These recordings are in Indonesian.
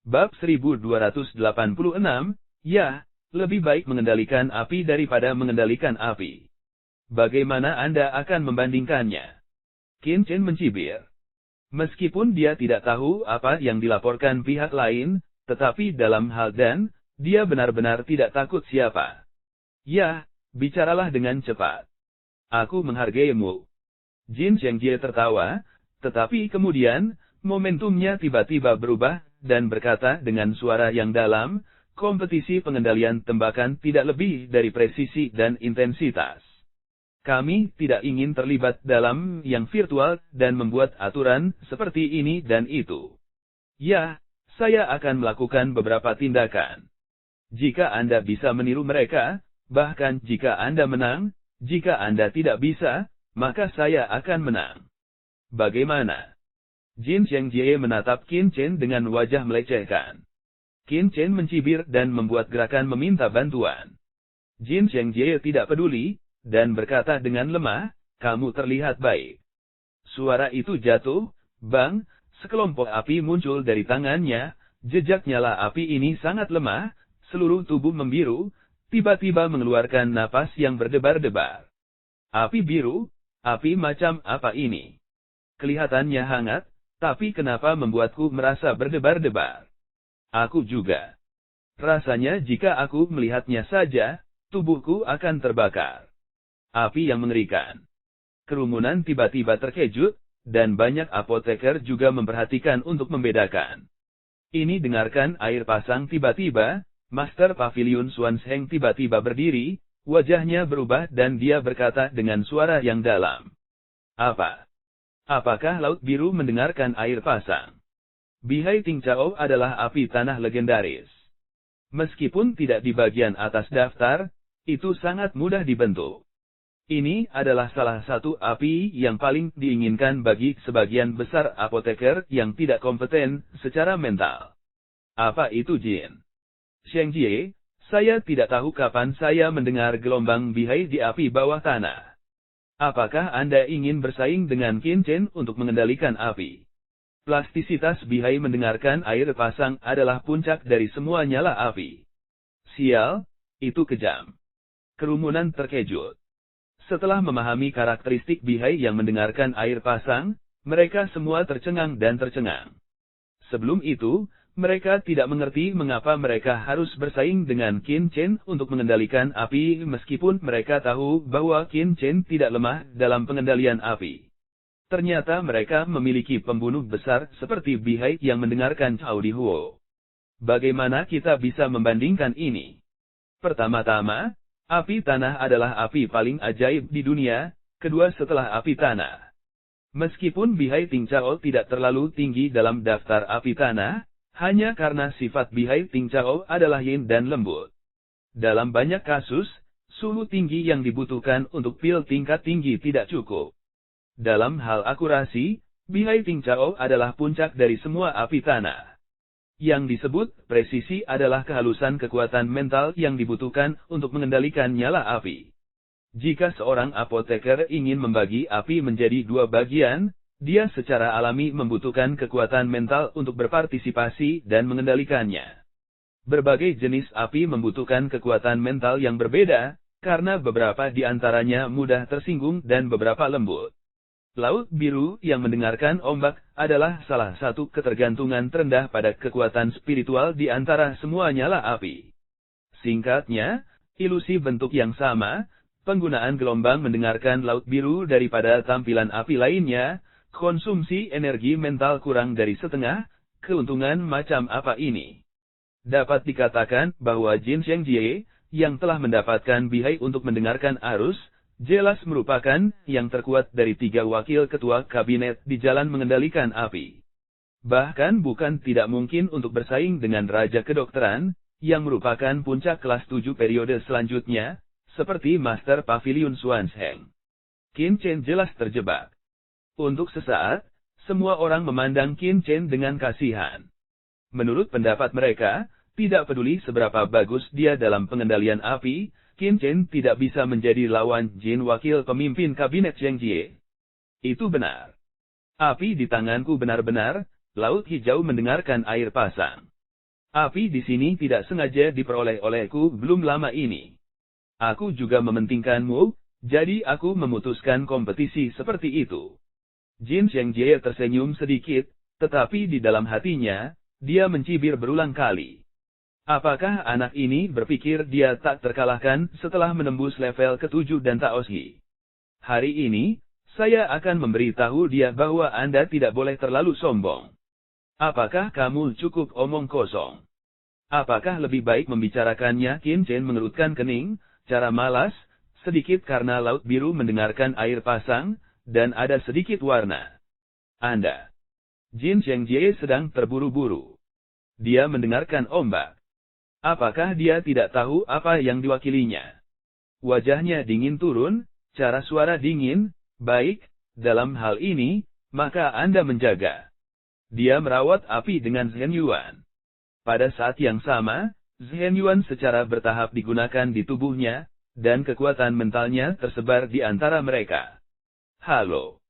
Bab 1286, ya, lebih baik mengendalikan api daripada mengendalikan api. Bagaimana Anda akan membandingkannya? Qin Chen mencibir. Meskipun dia tidak tahu apa yang dilaporkan pihak lain, tetapi dalam hal Dan, dia benar-benar tidak takut siapa. Ya, bicaralah dengan cepat. Aku menghargaimu. Jin Xiangjie tertawa, tetapi kemudian, momentumnya tiba-tiba berubah, dan berkata dengan suara yang dalam, kompetisi pengendalian tembakan tidak lebih dari presisi dan intensitas. Kami tidak ingin terlibat dalam yang virtual dan membuat aturan seperti ini dan itu. Ya, saya akan melakukan beberapa tindakan. Jika Anda bisa meniru mereka, bahkan jika Anda menang, jika Anda tidak bisa, maka saya akan menang. Bagaimana? Jin Xiangjie menatap Qin Chen dengan wajah melecehkan. Qin Chen mencibir dan membuat gerakan meminta bantuan. Jin Xiangjie tidak peduli, dan berkata dengan lemah, kamu terlihat baik. Suara itu jatuh, bang, sekelompok api muncul dari tangannya, jejak nyala api ini sangat lemah, seluruh tubuh membiru, tiba-tiba mengeluarkan napas yang berdebar-debar. Api biru, api macam apa ini? Kelihatannya hangat, tapi kenapa membuatku merasa berdebar-debar? Aku juga. Rasanya jika aku melihatnya saja, tubuhku akan terbakar. Api yang mengerikan. Kerumunan tiba-tiba terkejut, dan banyak apoteker juga memperhatikan untuk membedakan. Ini dengarkan air pasang tiba-tiba, Master Pavilion Xuanzheng tiba-tiba berdiri, wajahnya berubah dan dia berkata dengan suara yang dalam. Apa? Apakah Laut Biru mendengarkan air pasang? Bihai Tingchao adalah api tanah legendaris. Meskipun tidak di bagian atas daftar, itu sangat mudah dibentuk. Ini adalah salah satu api yang paling diinginkan bagi sebagian besar apoteker yang tidak kompeten secara mental. Apa itu Jin? Xiangjie, saya tidak tahu kapan saya mendengar gelombang bihai di api bawah tanah. Apakah Anda ingin bersaing dengan Qin Chen untuk mengendalikan api? Plastisitas bihai mendengarkan air pasang adalah puncak dari semua nyala api. Sial, itu kejam. Kerumunan terkejut. Setelah memahami karakteristik bihai yang mendengarkan air pasang, mereka semua tercengang dan tercengang. Sebelum itu, mereka tidak mengerti mengapa mereka harus bersaing dengan Qin Chen untuk mengendalikan api meskipun mereka tahu bahwa Qin Chen tidak lemah dalam pengendalian api. Ternyata mereka memiliki pembunuh besar seperti bihai yang mendengarkan Cao Di Huo. Bagaimana kita bisa membandingkan ini? Pertama-tama, api tanah adalah api paling ajaib di dunia, kedua setelah api tanah. Meskipun bihai Tingchao tidak terlalu tinggi dalam daftar api tanah, hanya karena sifat bihai Tingchao adalah yin dan lembut. Dalam banyak kasus, suhu tinggi yang dibutuhkan untuk pil tingkat tinggi tidak cukup. Dalam hal akurasi, bihai Tingchao adalah puncak dari semua api tanah. Yang disebut presisi adalah kehalusan kekuatan mental yang dibutuhkan untuk mengendalikan nyala api. Jika seorang apoteker ingin membagi api menjadi dua bagian, dia secara alami membutuhkan kekuatan mental untuk berpartisipasi dan mengendalikannya. Berbagai jenis api membutuhkan kekuatan mental yang berbeda, karena beberapa di antaranya mudah tersinggung dan beberapa lembut. Laut Biru yang mendengarkan ombak adalah salah satu ketergantungan terendah pada kekuatan spiritual di antara semua nyala api. Singkatnya, ilusi bentuk yang sama, penggunaan gelombang mendengarkan Laut Biru daripada tampilan api lainnya, konsumsi energi mental kurang dari setengah, keuntungan macam apa ini? Dapat dikatakan bahwa Jin Xiangjie, yang telah mendapatkan bihai untuk mendengarkan arus, jelas merupakan yang terkuat dari 3 wakil ketua kabinet di jalan mengendalikan api. Bahkan bukan tidak mungkin untuk bersaing dengan Raja Kedokteran, yang merupakan puncak kelas 7 periode selanjutnya, seperti Master Pavilion Xuanzheng. Qin Chen jelas terjebak. Untuk sesaat, semua orang memandang Qin Chen dengan kasihan. Menurut pendapat mereka, tidak peduli seberapa bagus dia dalam pengendalian api, Qin Chen tidak bisa menjadi lawan Jin wakil pemimpin kabinet Xiangjie. Itu benar. Api di tanganku benar-benar, Laut Hijau mendengarkan air pasang. Api di sini tidak sengaja diperoleh olehku belum lama ini. Aku juga mementingkanmu, jadi aku memutuskan kompetisi seperti itu. Jin Xiangjie tersenyum sedikit, tetapi di dalam hatinya, dia mencibir berulang kali. Apakah anak ini berpikir dia tak terkalahkan setelah menembus level ke-7 dan Taoshi? Hari ini, saya akan memberitahu dia bahwa Anda tidak boleh terlalu sombong. Apakah kamu cukup omong kosong? Apakah lebih baik membicarakannya? Qin Chen mengerutkan kening, cara malas, sedikit karena laut biru mendengarkan air pasang, dan ada sedikit warna. Anda. Jin Xiangjie sedang terburu-buru. Dia mendengarkan ombak. Apakah dia tidak tahu apa yang diwakilinya? Wajahnya dingin turun, cara suara dingin, baik, dalam hal ini, maka Anda menjaga. Dia merawat api dengan Zhen Yuan. Pada saat yang sama, Zhen Yuan secara bertahap digunakan di tubuhnya, dan kekuatan mentalnya tersebar di antara mereka. Halo.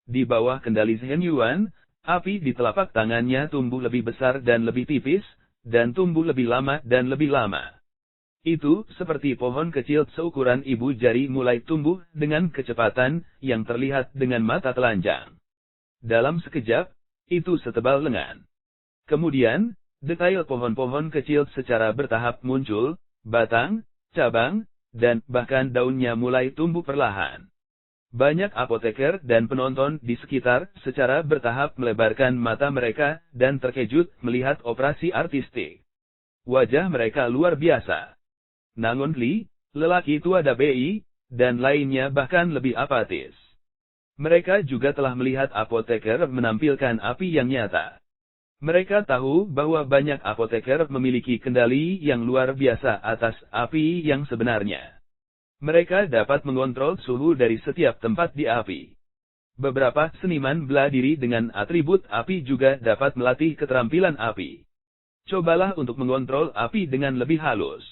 Di bawah kendali Zhen Yuan, api di telapak tangannya tumbuh lebih besar dan lebih tipis, dan tumbuh lebih lama dan lebih lama. Itu seperti pohon kecil seukuran ibu jari mulai tumbuh dengan kecepatan yang terlihat dengan mata telanjang. Dalam sekejap, itu setebal lengan. Kemudian, detail pohon-pohon kecil secara bertahap muncul, batang, cabang, dan bahkan daunnya mulai tumbuh perlahan. Banyak apoteker dan penonton di sekitar secara bertahap melebarkan mata mereka dan terkejut melihat operasi artistik. Wajah mereka luar biasa. Nangon Li, lelaki tua DBI, dan lainnya bahkan lebih apatis. Mereka juga telah melihat apoteker menampilkan api yang nyata. Mereka tahu bahwa banyak apoteker memiliki kendali yang luar biasa atas api yang sebenarnya. Mereka dapat mengontrol suhu dari setiap tempat di api. Beberapa seniman bela diri dengan atribut api juga dapat melatih keterampilan api. Cobalah untuk mengontrol api dengan lebih halus.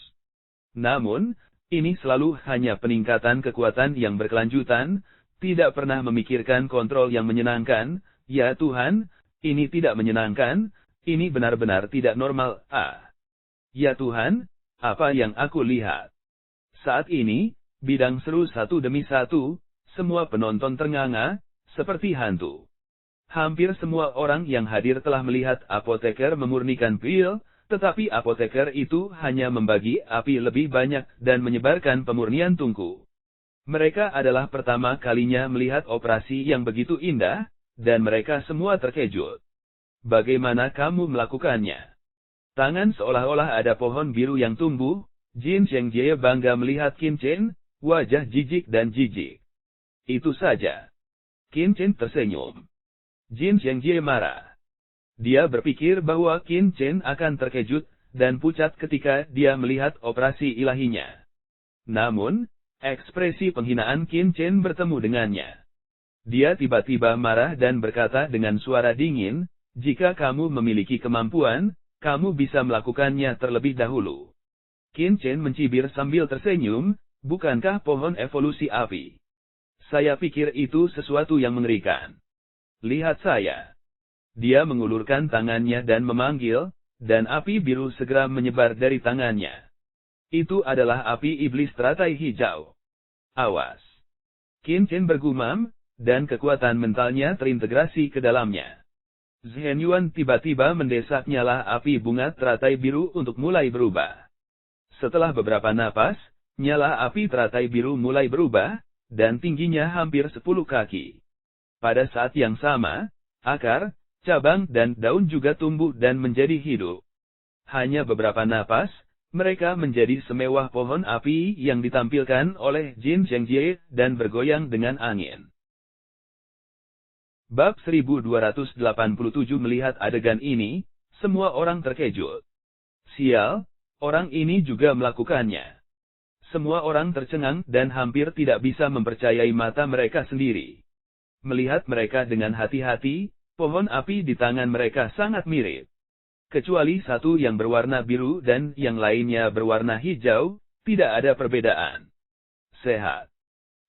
Namun, ini selalu hanya peningkatan kekuatan yang berkelanjutan, tidak pernah memikirkan kontrol yang menyenangkan. Ya Tuhan, ini tidak menyenangkan, ini benar-benar tidak normal. Ya Tuhan, apa yang aku lihat? Saat ini, bidang seru satu demi satu, semua penonton ternganga, seperti hantu. Hampir semua orang yang hadir telah melihat apoteker memurnikan pil, tetapi apoteker itu hanya membagi api lebih banyak dan menyebarkan pemurnian tungku. Mereka adalah pertama kalinya melihat operasi yang begitu indah, dan mereka semua terkejut. Bagaimana kamu melakukannya? Tangan seolah-olah ada pohon biru yang tumbuh. Jin Xiangjie bangga melihat Qin Chen, wajah jijik dan jijik. Itu saja. Qin Chen tersenyum. Jin Xiangjie marah. Dia berpikir bahwa Qin Chen akan terkejut dan pucat ketika dia melihat operasi ilahinya. Namun, ekspresi penghinaan Qin Chen bertemu dengannya. Dia tiba-tiba marah dan berkata dengan suara dingin, jika kamu memiliki kemampuan, kamu bisa melakukannya terlebih dahulu. Qin Chen mencibir sambil tersenyum, bukankah pohon evolusi api? Saya pikir itu sesuatu yang mengerikan. Lihat saya. Dia mengulurkan tangannya dan memanggil, dan api biru segera menyebar dari tangannya. Itu adalah api iblis teratai hijau. Awas. Qin Chen bergumam, dan kekuatan mentalnya terintegrasi ke dalamnya. Zhen Yuan tiba-tiba mendesak nyala api bunga teratai biru untuk mulai berubah. Setelah beberapa napas, nyala api teratai biru mulai berubah, dan tingginya hampir 10 kaki. Pada saat yang sama, akar, cabang dan daun juga tumbuh dan menjadi hidup. Hanya beberapa napas, mereka menjadi semewah pohon api yang ditampilkan oleh Jin Xiangjie dan bergoyang dengan angin. Bab 1287 melihat adegan ini, semua orang terkejut. Sial, orang ini juga melakukannya. Semua orang tercengang dan hampir tidak bisa mempercayai mata mereka sendiri. Melihat mereka dengan hati-hati, pohon api di tangan mereka sangat mirip. Kecuali satu yang berwarna biru dan yang lainnya berwarna hijau, tidak ada perbedaan. Sehat.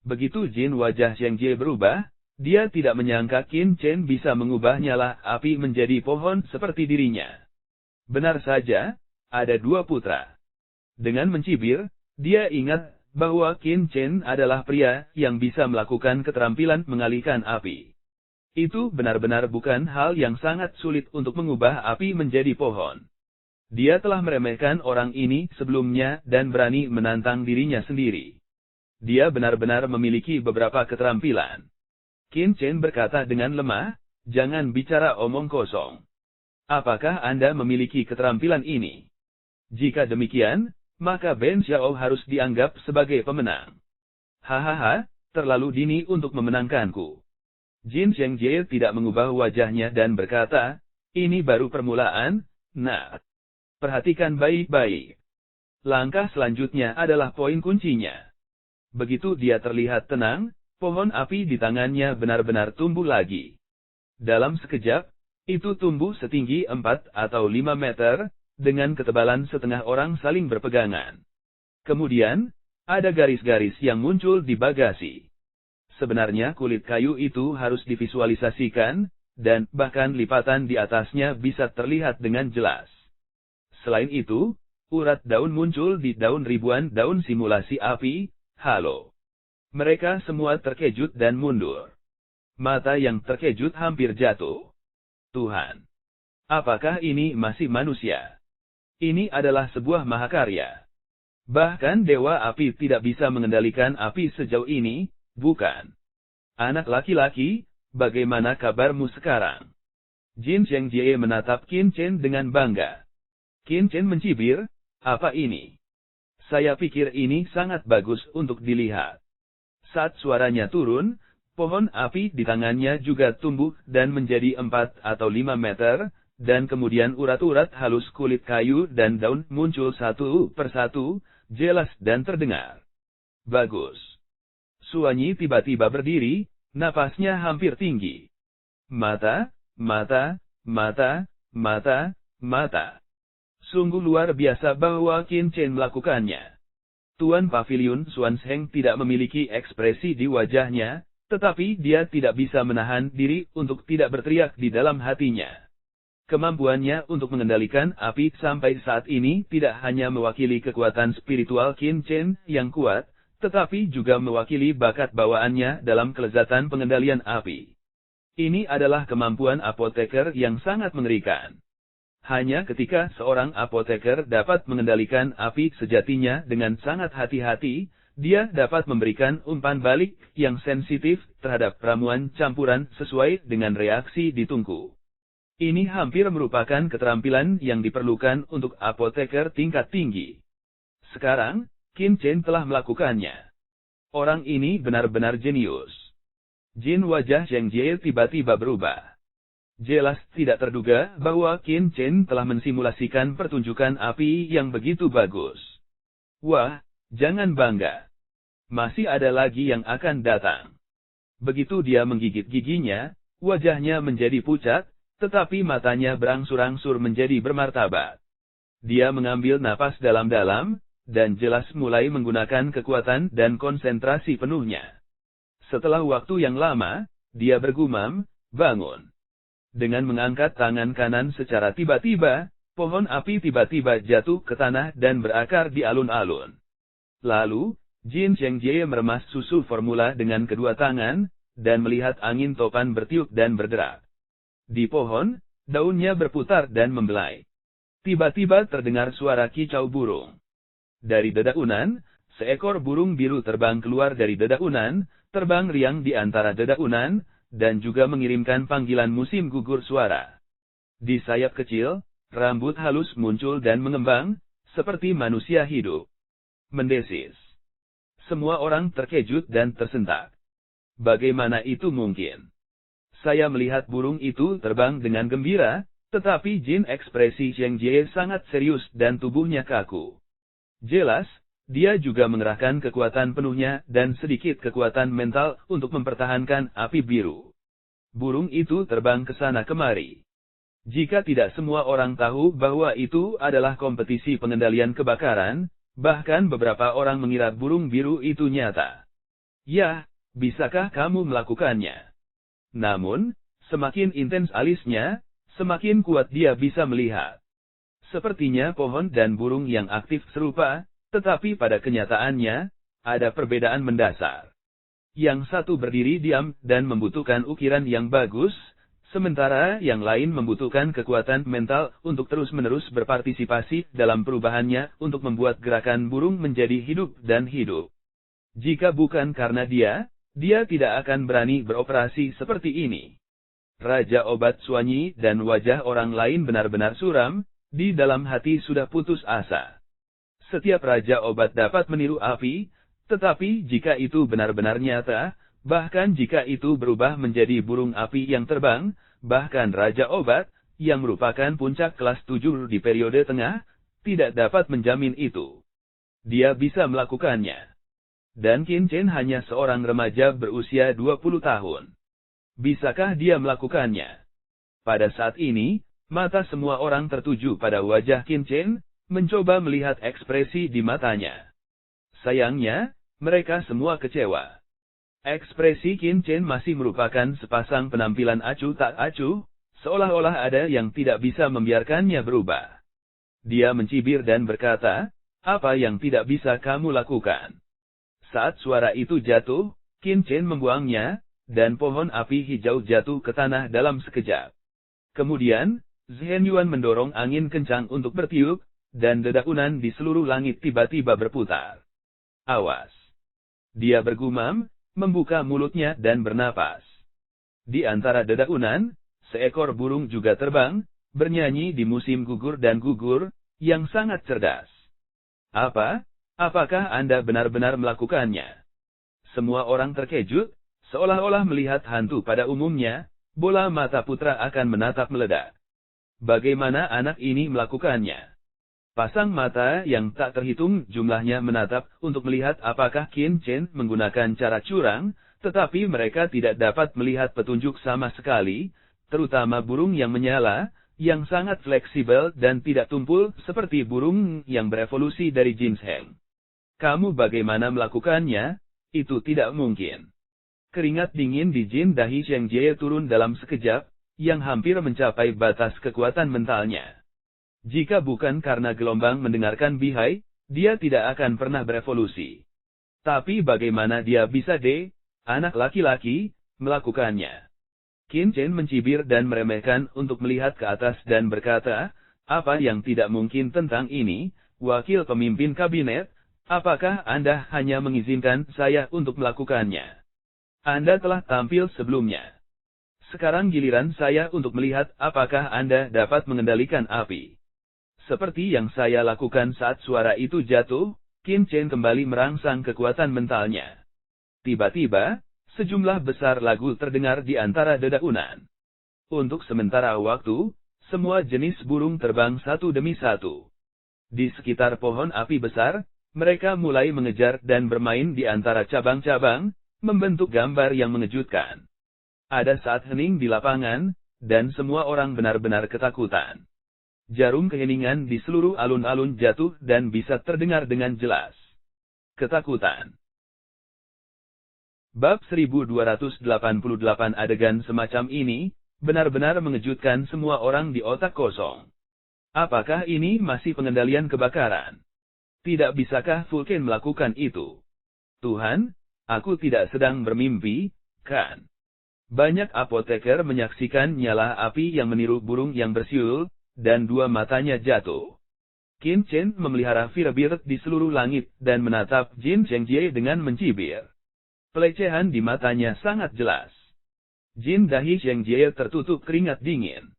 Begitu Jin wajah Xiangjie berubah, dia tidak menyangka Qin Chen bisa mengubah nyala api menjadi pohon seperti dirinya. Benar saja, ada dua putra. Dengan mencibir, dia ingat bahwa Qin Chen adalah pria yang bisa melakukan keterampilan mengalihkan api. Itu benar-benar bukan hal yang sangat sulit untuk mengubah api menjadi pohon. Dia telah meremehkan orang ini sebelumnya dan berani menantang dirinya sendiri. Dia benar-benar memiliki beberapa keterampilan. Qin Chen berkata dengan lemah, "Jangan bicara omong kosong. Apakah Anda memiliki keterampilan ini? Jika demikian, maka Ben Xiao harus dianggap sebagai pemenang." "Hahaha, terlalu dini untuk memenangkanku." Jin Zhengjie tidak mengubah wajahnya dan berkata, "Ini baru permulaan, nak. Perhatikan baik-baik. Langkah selanjutnya adalah poin kuncinya." Begitu dia terlihat tenang, pohon api di tangannya benar-benar tumbuh lagi. Dalam sekejap, itu tumbuh setinggi 4 atau 5 meter, dengan ketebalan setengah orang saling berpegangan. Kemudian, ada garis-garis yang muncul di bagasi. Sebenarnya kulit kayu itu harus divisualisasikan, dan bahkan lipatan di atasnya bisa terlihat dengan jelas. Selain itu, urat daun muncul di daun ribuan daun simulasi api, halo. Mereka semua terkejut dan mundur. Mata yang terkejut hampir jatuh. Tuhan! Apakah ini masih manusia? Ini adalah sebuah mahakarya. Bahkan Dewa Api tidak bisa mengendalikan api sejauh ini, bukan? Anak laki-laki, bagaimana kabarmu sekarang? Jin Zhengjie menatap Qin Chen dengan bangga. Qin Chen mencibir, "Apa ini? Saya pikir ini sangat bagus untuk dilihat." Saat suaranya turun, pohon api di tangannya juga tumbuh dan menjadi 4 atau 5 meter, dan kemudian urat-urat halus kulit kayu dan daun muncul satu persatu, jelas dan terdengar. Bagus. Suanyi tiba-tiba berdiri, napasnya hampir tinggi. Mata, mata, mata, mata, mata. Sungguh luar biasa bahwa Qin Chen melakukannya. Tuan Pavilion Xuanzheng tidak memiliki ekspresi di wajahnya, tetapi dia tidak bisa menahan diri untuk tidak berteriak di dalam hatinya. Kemampuannya untuk mengendalikan api sampai saat ini tidak hanya mewakili kekuatan spiritual Qin Chen yang kuat, tetapi juga mewakili bakat bawaannya dalam kelezatan pengendalian api. Ini adalah kemampuan apoteker yang sangat mengerikan. Hanya ketika seorang apoteker dapat mengendalikan api sejatinya dengan sangat hati-hati, dia dapat memberikan umpan balik yang sensitif terhadap ramuan campuran sesuai dengan reaksi di tungku. Ini hampir merupakan keterampilan yang diperlukan untuk apoteker tingkat tinggi. Sekarang, Qin Chen telah melakukannya. Orang ini benar-benar jenius. Jin wajah Zhengjie tiba-tiba berubah. Jelas tidak terduga bahwa Qin Chen telah mensimulasikan pertunjukan api yang begitu bagus. Wah, jangan bangga. Masih ada lagi yang akan datang. Begitu dia menggigit giginya, wajahnya menjadi pucat, tetapi matanya berangsur-angsur menjadi bermartabat. Dia mengambil napas dalam-dalam, dan jelas mulai menggunakan kekuatan dan konsentrasi penuhnya. Setelah waktu yang lama, dia bergumam, "Bangun." Dengan mengangkat tangan kanan secara tiba-tiba, pohon api tiba-tiba jatuh ke tanah dan berakar di alun-alun. Lalu, Jin Zhengjie meremas susu formula dengan kedua tangan, dan melihat angin topan bertiup dan berderak. Di pohon, daunnya berputar dan membelai. Tiba-tiba terdengar suara kicau burung. Dari dedaunan, seekor burung biru terbang keluar dari dedaunan, terbang riang di antara dedaunan, dan juga mengirimkan panggilan musim gugur suara. Di sayap kecil, rambut halus muncul dan mengembang, seperti manusia hidup. Mendesis. Semua orang terkejut dan tersentak. Bagaimana itu mungkin? Saya melihat burung itu terbang dengan gembira, tetapi Jin ekspresi Zhengjie sangat serius dan tubuhnya kaku. Jelas, dia juga mengerahkan kekuatan penuhnya dan sedikit kekuatan mental untuk mempertahankan api biru. Burung itu terbang ke sana kemari. Jika tidak semua orang tahu bahwa itu adalah kompetisi pengendalian kebakaran, bahkan beberapa orang mengira burung biru itu nyata. Ya, bisakah kamu melakukannya? Namun, semakin intens alisnya, semakin kuat dia bisa melihat. Sepertinya pohon dan burung yang aktif serupa, tetapi pada kenyataannya, ada perbedaan mendasar. Yang satu berdiri diam dan membutuhkan ukiran yang bagus, sementara yang lain membutuhkan kekuatan mental untuk terus-menerus berpartisipasi dalam perubahannya untuk membuat gerakan burung menjadi hidup dan hidup. Jika bukan karena dia tidak akan berani beroperasi seperti ini. Raja Obat Suanyi dan wajah orang lain benar-benar suram, di dalam hati sudah putus asa. Setiap Raja Obat dapat meniru api, tetapi jika itu benar-benar nyata, bahkan jika itu berubah menjadi burung api yang terbang, bahkan Raja Obat, yang merupakan puncak kelas 7 di periode tengah, tidak dapat menjamin itu. Dia bisa melakukannya. Dan Qin Chen hanya seorang remaja berusia 20 tahun. Bisakah dia melakukannya? Pada saat ini, mata semua orang tertuju pada wajah Qin Chen, mencoba melihat ekspresi di matanya. Sayangnya, mereka semua kecewa. Ekspresi Qin Chen masih merupakan sepasang penampilan acuh tak acuh, seolah-olah ada yang tidak bisa membiarkannya berubah. Dia mencibir dan berkata, "Apa yang tidak bisa kamu lakukan?" Saat suara itu jatuh, Qin Chen membuangnya, dan pohon api hijau jatuh ke tanah dalam sekejap. Kemudian, Zhen Yuan mendorong angin kencang untuk bertiup, dan dedaunan di seluruh langit tiba-tiba berputar. "Awas!" Dia bergumam, membuka mulutnya dan bernapas. Di antara dedaunan, seekor burung juga terbang, bernyanyi di musim gugur dan gugur, yang sangat cerdas. Apakah Anda benar-benar melakukannya? Semua orang terkejut, seolah-olah melihat hantu pada umumnya, bola mata putra akan menatap meledak. Bagaimana anak ini melakukannya? Pasang mata yang tak terhitung jumlahnya menatap untuk melihat apakah Qin Chen menggunakan cara curang, tetapi mereka tidak dapat melihat petunjuk sama sekali, terutama burung yang menyala, yang sangat fleksibel dan tidak tumpul seperti burung yang berevolusi dari ginseng. Kamu bagaimana melakukannya? Itu tidak mungkin. Keringat dingin di Jin dahi Sheng Jie turun dalam sekejap, yang hampir mencapai batas kekuatan mentalnya. Jika bukan karena gelombang mendengarkan bihai, dia tidak akan pernah berevolusi. Tapi bagaimana dia bisa anak laki-laki, melakukannya? Qin Chen mencibir dan meremehkan untuk melihat ke atas dan berkata, "Apa yang tidak mungkin tentang ini, wakil pemimpin kabinet? Apakah Anda hanya mengizinkan saya untuk melakukannya? Anda telah tampil sebelumnya. Sekarang giliran saya untuk melihat apakah Anda dapat mengendalikan api." Seperti yang saya lakukan saat suara itu jatuh, Qin Chen kembali merangsang kekuatan mentalnya. Tiba-tiba, sejumlah besar lagu terdengar di antara dedaunan. Untuk sementara waktu, semua jenis burung terbang satu demi satu. Di sekitar pohon api besar, mereka mulai mengejar dan bermain di antara cabang-cabang, membentuk gambar yang mengejutkan. Ada saat hening di lapangan, dan semua orang benar-benar ketakutan. Jarum keheningan di seluruh alun-alun jatuh dan bisa terdengar dengan jelas. Ketakutan. Bab 1288 adegan semacam ini, benar-benar mengejutkan semua orang di otak kosong. Apakah ini masih pengendalian kebakaran? Tidak bisakah Vulcan melakukan itu? Tuhan, aku tidak sedang bermimpi, kan? Banyak apoteker menyaksikan nyala api yang meniru burung yang bersiul, dan dua matanya jatuh. Qin Chen memelihara Firebird di seluruh langit dan menatap Jin Zhengjie dengan mencibir. Pelecehan di matanya sangat jelas. Jin dahi Zhengjie tertutup keringat dingin.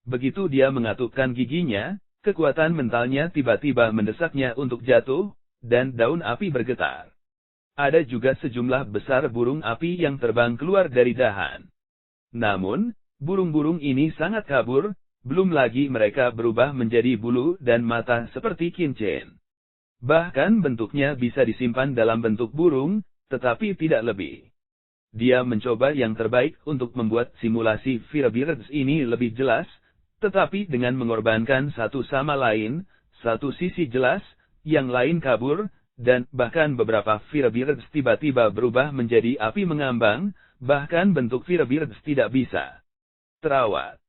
Begitu dia mengatupkan giginya, kekuatan mentalnya tiba-tiba mendesaknya untuk jatuh, dan daun api bergetar. Ada juga sejumlah besar burung api yang terbang keluar dari dahan. Namun, burung-burung ini sangat kabur. Belum lagi mereka berubah menjadi bulu dan mata seperti Qin Chen. Bahkan bentuknya bisa disimpan dalam bentuk burung, tetapi tidak lebih. Dia mencoba yang terbaik untuk membuat simulasi Firebirds ini lebih jelas, tetapi dengan mengorbankan satu sama lain, satu sisi jelas, yang lain kabur, dan bahkan beberapa Firebirds tiba-tiba berubah menjadi api mengambang, bahkan bentuk Firebirds tidak bisa terawat.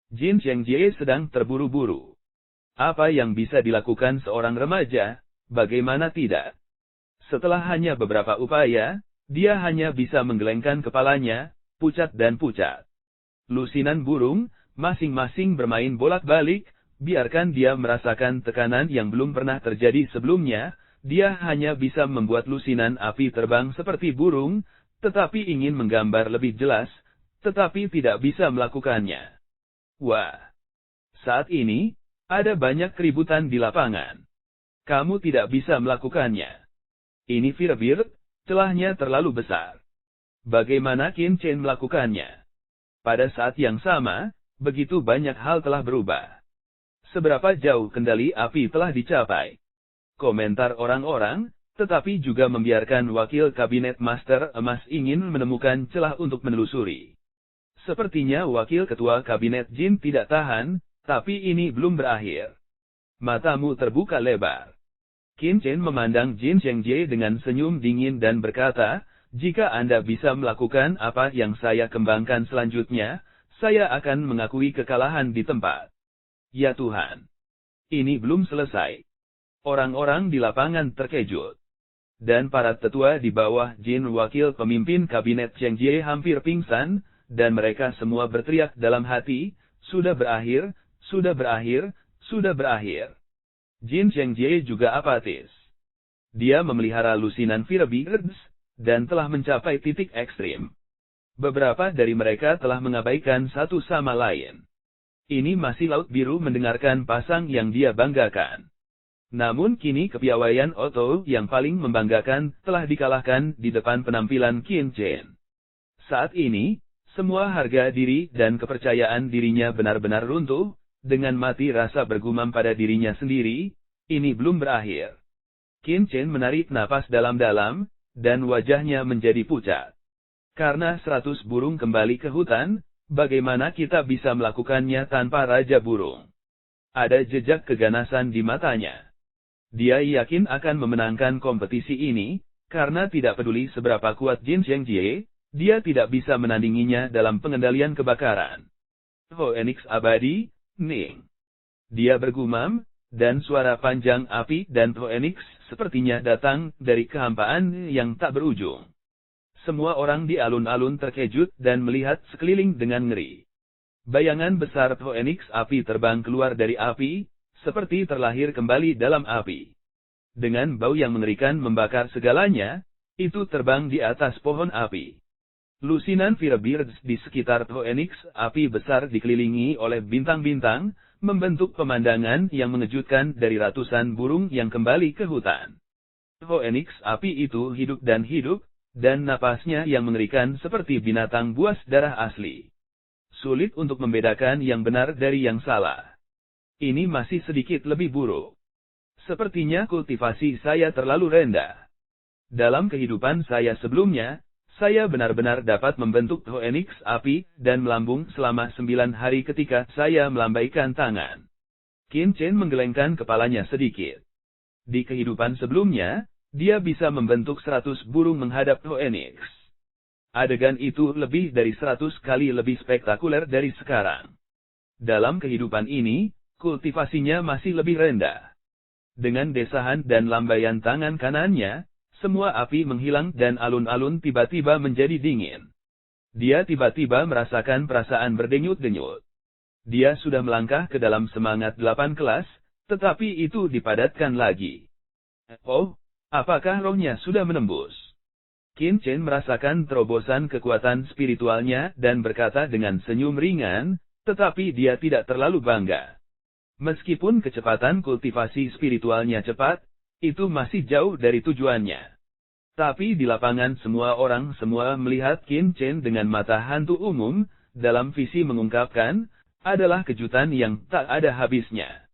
Jin Zhengjie sedang terburu-buru. Apa yang bisa dilakukan seorang remaja, bagaimana tidak? Setelah hanya beberapa upaya, dia hanya bisa menggelengkan kepalanya, pucat dan pucat. Lusinan burung, masing-masing bermain bolak-balik, biarkan dia merasakan tekanan yang belum pernah terjadi sebelumnya, dia hanya bisa membuat lusinan api terbang seperti burung, tetapi ingin menggambar lebih jelas, tetapi tidak bisa melakukannya. Wah! Saat ini, ada banyak keributan di lapangan. Kamu tidak bisa melakukannya. Ini Firebird, celahnya terlalu besar. Bagaimana Qin Chen melakukannya? Pada saat yang sama, begitu banyak hal telah berubah. Seberapa jauh kendali api telah dicapai? Komentar orang-orang, tetapi juga membiarkan wakil kabinet Master Emas ingin menemukan celah untuk menelusuri. Sepertinya wakil ketua kabinet Jin tidak tahan, tapi ini belum berakhir. Matamu terbuka lebar. Qin Chen memandang Jin Zhengjie dengan senyum dingin dan berkata, jika Anda bisa melakukan apa yang saya kembangkan selanjutnya, saya akan mengakui kekalahan di tempat. Ya Tuhan. Ini belum selesai. Orang-orang di lapangan terkejut. Dan para tetua di bawah Jin wakil pemimpin kabinet Zhengjie hampir pingsan, dan mereka semua berteriak dalam hati, sudah berakhir, sudah berakhir, sudah berakhir. Jin Zhengjie juga apatis. Dia memelihara lusinan Firebirds, dan telah mencapai titik ekstrim. Beberapa dari mereka telah mengabaikan satu sama lain. Ini masih Laut Biru mendengarkan pasang yang dia banggakan. Namun kini kepiawaian Otto yang paling membanggakan telah dikalahkan di depan penampilan Qin Chen. Saat ini, semua harga diri dan kepercayaan dirinya benar-benar runtuh. Dengan mati rasa bergumam pada dirinya sendiri, ini belum berakhir. Qin Chen menarik napas dalam-dalam, dan wajahnya menjadi pucat. Karena 100 burung kembali ke hutan, bagaimana kita bisa melakukannya tanpa Raja Burung? Ada jejak keganasan di matanya. Dia yakin akan memenangkan kompetisi ini, karena tidak peduli seberapa kuat Jin Zhengjie, dia tidak bisa menandinginya dalam pengendalian kebakaran. Phoenix abadi, Ning. Dia bergumam, dan suara panjang api dan Phoenix sepertinya datang dari kehampaan yang tak berujung. Semua orang di alun-alun terkejut dan melihat sekeliling dengan ngeri. Bayangan besar Phoenix api terbang keluar dari api, seperti terlahir kembali dalam api. Dengan bau yang mengerikan membakar segalanya, itu terbang di atas pohon api. Lusinan Firebirds di sekitar Phoenix api besar dikelilingi oleh bintang-bintang, membentuk pemandangan yang mengejutkan dari ratusan burung yang kembali ke hutan. Phoenix api itu hidup, dan napasnya yang mengerikan seperti binatang buas darah asli. Sulit untuk membedakan yang benar dari yang salah. Ini masih sedikit lebih buruk. Sepertinya kultivasi saya terlalu rendah. Dalam kehidupan saya sebelumnya, saya benar-benar dapat membentuk Phoenix api, dan melambung selama 9 hari ketika saya melambaikan tangan. Qin Chen menggelengkan kepalanya sedikit. Di kehidupan sebelumnya, dia bisa membentuk 100 burung menghadap Phoenix. Adegan itu lebih dari 100 kali lebih spektakuler dari sekarang. Dalam kehidupan ini, kultivasinya masih lebih rendah. Dengan desahan dan lambaian tangan kanannya, semua api menghilang dan alun-alun tiba-tiba menjadi dingin. Dia tiba-tiba merasakan perasaan berdenyut-denyut. Dia sudah melangkah ke dalam semangat 8 kelas, tetapi itu dipadatkan lagi. Oh, apakah rohnya sudah menembus? Qin Chen merasakan terobosan kekuatan spiritualnya dan berkata dengan senyum ringan, tetapi dia tidak terlalu bangga. Meskipun kecepatan kultivasi spiritualnya cepat, itu masih jauh dari tujuannya. Tapi di lapangan semua melihat Qin Chen dengan mata hantu umum, dalam visi mengungkapkan, adalah kejutan yang tak ada habisnya.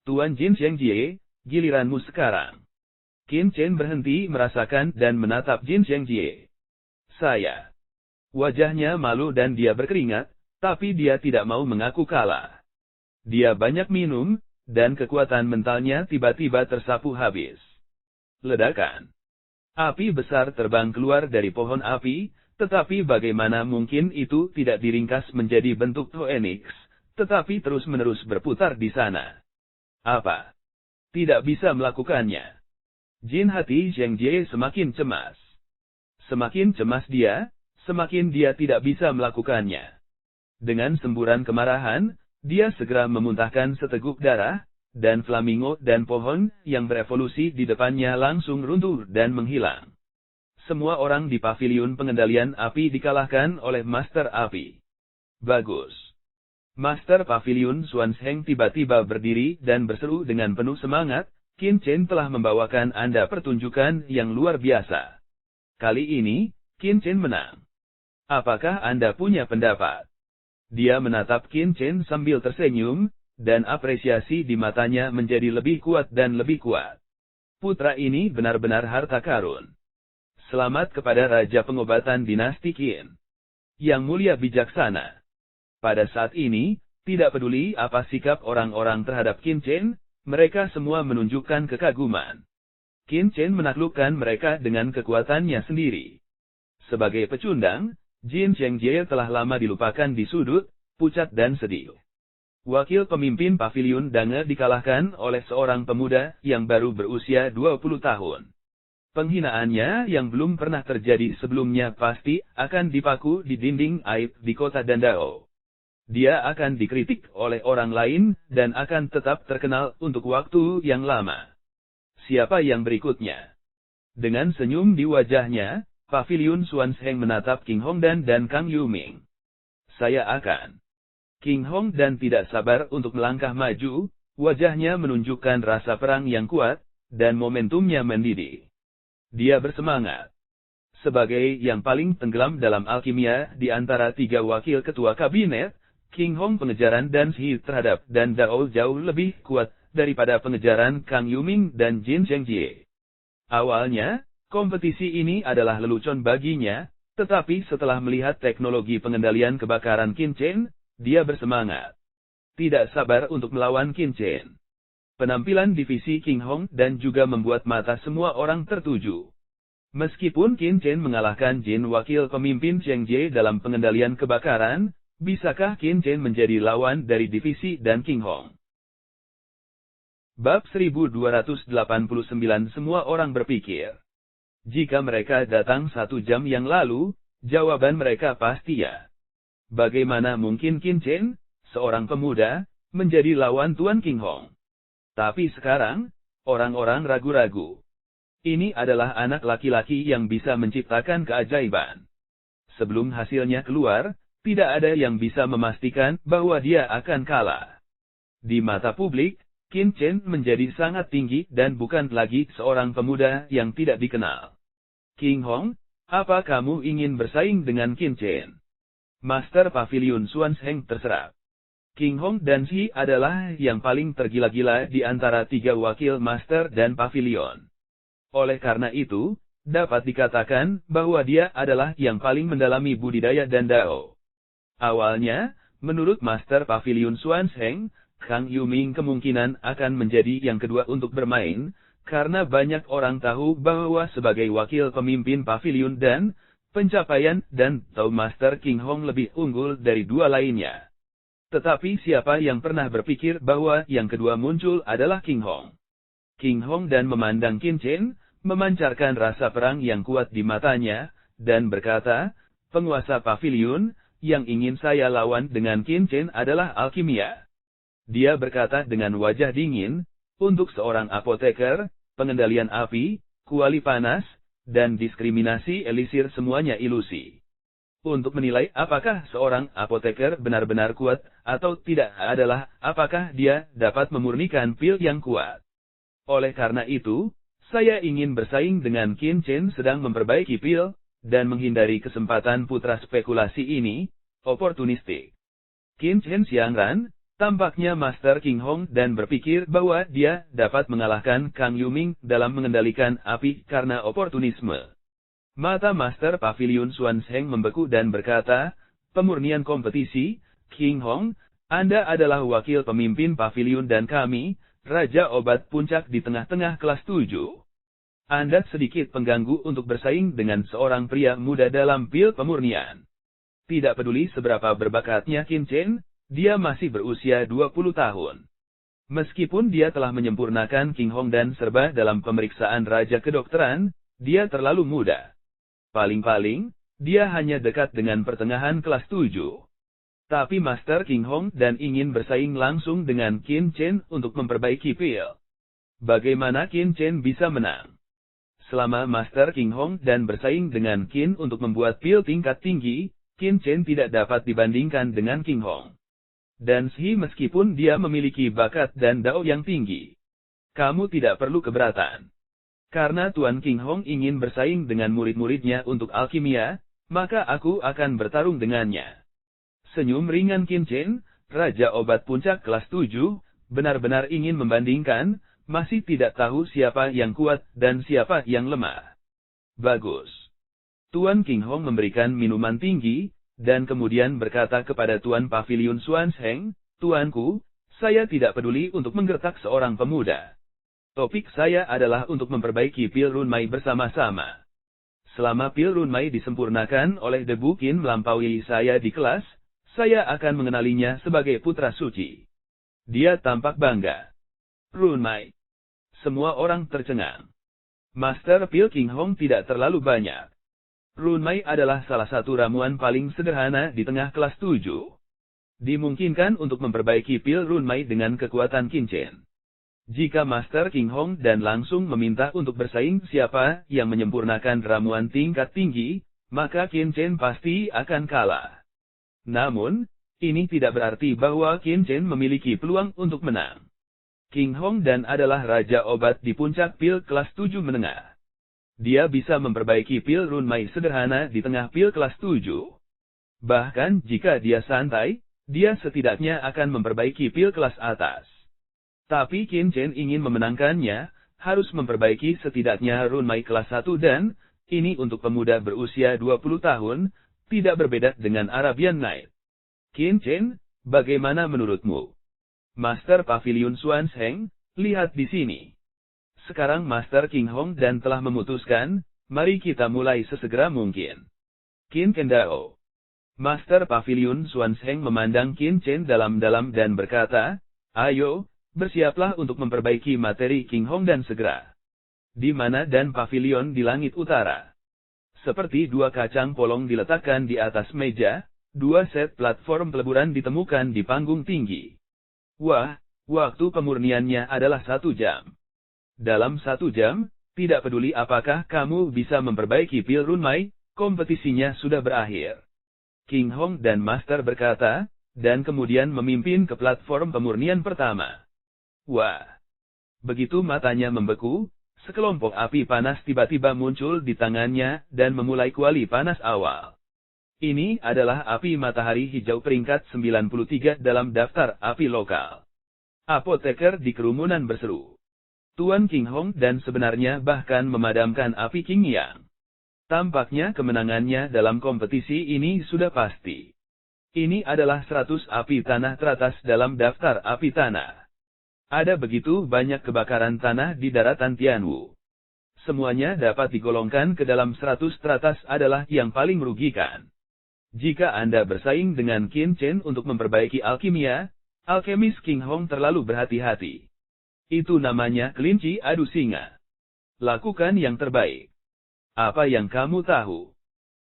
Tuan Jin Zhengjie, giliranmu sekarang. Qin Chen berhenti merasakan dan menatap Jin Zhengjie. Saya. Wajahnya malu dan dia berkeringat, tapi dia tidak mau mengaku kalah. Dia banyak minum, dan kekuatan mentalnya tiba-tiba tersapu habis. Ledakan. Api besar terbang keluar dari pohon api, tetapi bagaimana mungkin itu tidak diringkas menjadi bentuk Phoenix, tetapi terus-menerus berputar di sana. Apa? Tidak bisa melakukannya. Jin hati Zheng Jie semakin cemas. Semakin cemas dia, semakin dia tidak bisa melakukannya. Dengan semburan kemarahan, dia segera memuntahkan seteguk darah, dan flamingo dan pohon yang berevolusi di depannya langsung runtuh dan menghilang. Semua orang di paviliun pengendalian api dikalahkan oleh Master Api. Bagus. Master Paviliun Xuanzheng tiba-tiba berdiri dan berseru dengan penuh semangat, Qin Chen telah membawakan Anda pertunjukan yang luar biasa. Kali ini, Qin Chen menang. Apakah Anda punya pendapat? Dia menatap Qin Chen sambil tersenyum, dan apresiasi di matanya menjadi lebih kuat dan lebih kuat. Putra ini benar-benar harta karun. Selamat kepada Raja Pengobatan Dinasti Qin. Yang mulia bijaksana. Pada saat ini, tidak peduli apa sikap orang-orang terhadap Qin Chen, mereka semua menunjukkan kekaguman. Qin Chen menaklukkan mereka dengan kekuatannya sendiri. Sebagai pecundang, Jin Zhengjie telah lama dilupakan di sudut, pucat dan sedih. Wakil pemimpin paviliun Dange dikalahkan oleh seorang pemuda yang baru berusia 20 tahun. Penghinaannya yang belum pernah terjadi sebelumnya pasti akan dipaku di dinding aib di kota Dandao. Dia akan dikritik oleh orang lain, dan akan tetap terkenal untuk waktu yang lama. Siapa yang berikutnya? Dengan senyum di wajahnya, Paviliun Xuanzheng menatap King Hongdan dan Kang Yuming. Saya akan. King Hongdan tidak sabar untuk melangkah maju, wajahnya menunjukkan rasa perang yang kuat, dan momentumnya mendidih. Dia bersemangat. Sebagai yang paling tenggelam dalam alkimia di antara tiga wakil ketua kabinet, King Hong pengejaran dan sihir terhadap Dandao jauh lebih kuat daripada pengejaran Kang Yuming dan Jin Zhengjie. Awalnya, kompetisi ini adalah lelucon baginya, tetapi setelah melihat teknologi pengendalian kebakaran Qin Chen, dia bersemangat. Tidak sabar untuk melawan Qin Chen. Penampilan divisi King Hong dan juga membuat mata semua orang tertuju. Meskipun Qin Chen mengalahkan Jin wakil pemimpin Zhengjie dalam pengendalian kebakaran, bisakah Qin Chen menjadi lawan dari divisi dan King Hong? Bab 1289 semua orang berpikir. Jika mereka datang 1 jam yang lalu, jawaban mereka pasti ya. Bagaimana mungkin Qin Chen, seorang pemuda, menjadi lawan Tuan King Hong? Tapi sekarang, orang-orang ragu-ragu. Ini adalah anak laki-laki yang bisa menciptakan keajaiban. Sebelum hasilnya keluar, tidak ada yang bisa memastikan bahwa dia akan kalah. Di mata publik, Qin Chen menjadi sangat tinggi dan bukan lagi seorang pemuda yang tidak dikenal. King Hong, apa kamu ingin bersaing dengan Qin Chen? Master Paviliun Xuanzheng terserap. King Hong dan Xi adalah yang paling tergila-gila di antara tiga wakil Master dan Pavilion. Oleh karena itu, dapat dikatakan bahwa dia adalah yang paling mendalami budidaya Dandao. Awalnya, menurut Master Paviliun Xuanzheng, Kang Yuming kemungkinan akan menjadi yang kedua untuk bermain, karena banyak orang tahu bahwa sebagai wakil pemimpin paviliun dan pencapaian dan tahu Master King Hong lebih unggul dari dua lainnya. Tetapi siapa yang pernah berpikir bahwa yang kedua muncul adalah King Hong? King Hong dan memandang Qin Chen, memancarkan rasa perang yang kuat di matanya, dan berkata, penguasa paviliun, yang ingin saya lawan dengan Qin Chen adalah alkimia. Dia berkata dengan wajah dingin, untuk seorang apoteker, pengendalian api, kuali panas, dan diskriminasi elisir semuanya ilusi. Untuk menilai apakah seorang apoteker benar-benar kuat atau tidak adalah apakah dia dapat memurnikan pil yang kuat. Oleh karena itu, saya ingin bersaing dengan Qin Chen sedang memperbaiki pil, dan menghindari kesempatan putra spekulasi ini, oportunistik. Qin Chen siangran, tampaknya Master King Hong dan berpikir bahwa dia dapat mengalahkan Kang Yuming dalam mengendalikan api karena oportunisme. Mata Master Paviliun Xuanzheng membeku dan berkata, pemurnian kompetisi, King Hong, Anda adalah wakil pemimpin paviliun dan kami, Raja Obat Puncak di tengah-tengah kelas 7. Anda sedikit pengganggu untuk bersaing dengan seorang pria muda dalam pil pemurnian. Tidak peduli seberapa berbakatnya Qin Chen, dia masih berusia 20 tahun. Meskipun dia telah menyempurnakan King Hong dan serba dalam pemeriksaan raja kedokteran, dia terlalu muda. Paling-paling, dia hanya dekat dengan pertengahan kelas 7. Tapi Master King Hong dan ingin bersaing langsung dengan Qin Chen untuk memperbaiki pil. Bagaimana Qin Chen bisa menang? Selama Master King Hong dan bersaing dengan Qin untuk membuat pil tingkat tinggi, Qin Chen tidak dapat dibandingkan dengan King Hong. Dan meskipun dia memiliki bakat dan dao yang tinggi, kamu tidak perlu keberatan. Karena Tuan King Hong ingin bersaing dengan murid-muridnya untuk alkimia, maka aku akan bertarung dengannya. Senyum ringan Qin Chen, Raja Obat Puncak kelas 7, benar-benar ingin membandingkan, masih tidak tahu siapa yang kuat dan siapa yang lemah. Bagus. Tuan King Hong memberikan minuman tinggi, dan kemudian berkata kepada Tuan Pavilion Xuanzheng, Tuanku, saya tidak peduli untuk menggertak seorang pemuda. Topik saya adalah untuk memperbaiki pil runmai bersama-sama. Selama pil runmai disempurnakan oleh debu Qin melampaui saya di kelas, saya akan mengenalinya sebagai putra suci. Dia tampak bangga. Runmai. Semua orang tercengang. Master pil King Hong tidak terlalu banyak. Runmai adalah salah satu ramuan paling sederhana di tengah kelas 7. Dimungkinkan untuk memperbaiki pil runmai dengan kekuatan Qin Chen. Jika Master King Hong dan langsung meminta untuk bersaing siapa yang menyempurnakan ramuan tingkat tinggi, maka Qin Chen pasti akan kalah. Namun, ini tidak berarti bahwa Qin Chen memiliki peluang untuk menang. King Hong dan adalah Raja Obat di puncak pil kelas 7 menengah. Dia bisa memperbaiki pil runmai sederhana di tengah pil kelas 7. Bahkan jika dia santai, dia setidaknya akan memperbaiki pil kelas atas. Tapi Qin Chen ingin memenangkannya, harus memperbaiki setidaknya runmai kelas 1 dan, ini untuk pemuda berusia 20 tahun, tidak berbeda dengan Arabian Night. Qin Chen, bagaimana menurutmu? Master Pavilion Xuanzheng, lihat di sini. Sekarang Master King Hong dan telah memutuskan, mari kita mulai sesegera mungkin. Qin Kendao. Master Pavilion Xuanzheng memandang Qin Chen dalam-dalam dan berkata, ayo, bersiaplah untuk memperbaiki materi King Hong dan segera. Di mana dan pavilion di langit utara. Seperti dua kacang polong diletakkan di atas meja, dua set platform peleburan ditemukan di panggung tinggi. Wah, waktu pemurniannya adalah 1 jam. Dalam 1 jam, tidak peduli apakah kamu bisa memperbaiki pil runmai, kompetisinya sudah berakhir. King Hong dan Master berkata, dan kemudian memimpin ke platform pemurnian pertama. Wah! Begitu matanya membeku, sekelompok api panas tiba-tiba muncul di tangannya dan memulai kuali panas awal. Ini adalah api matahari hijau peringkat 93 dalam daftar api lokal. Apoteker di kerumunan berseru. Tuan King Hong dan sebenarnya bahkan memadamkan api King Yang. Tampaknya kemenangannya dalam kompetisi ini sudah pasti. Ini adalah 100 api tanah teratas dalam daftar api tanah. Ada begitu banyak kebakaran tanah di daratan Tianwu. Semuanya dapat digolongkan ke dalam 100 teratas adalah yang paling merugikan. Jika Anda bersaing dengan Qin Chen untuk memperbaiki alkimia, alkemis King Hong terlalu berhati-hati. Itu namanya kelinci adu singa. Lakukan yang terbaik. Apa yang kamu tahu?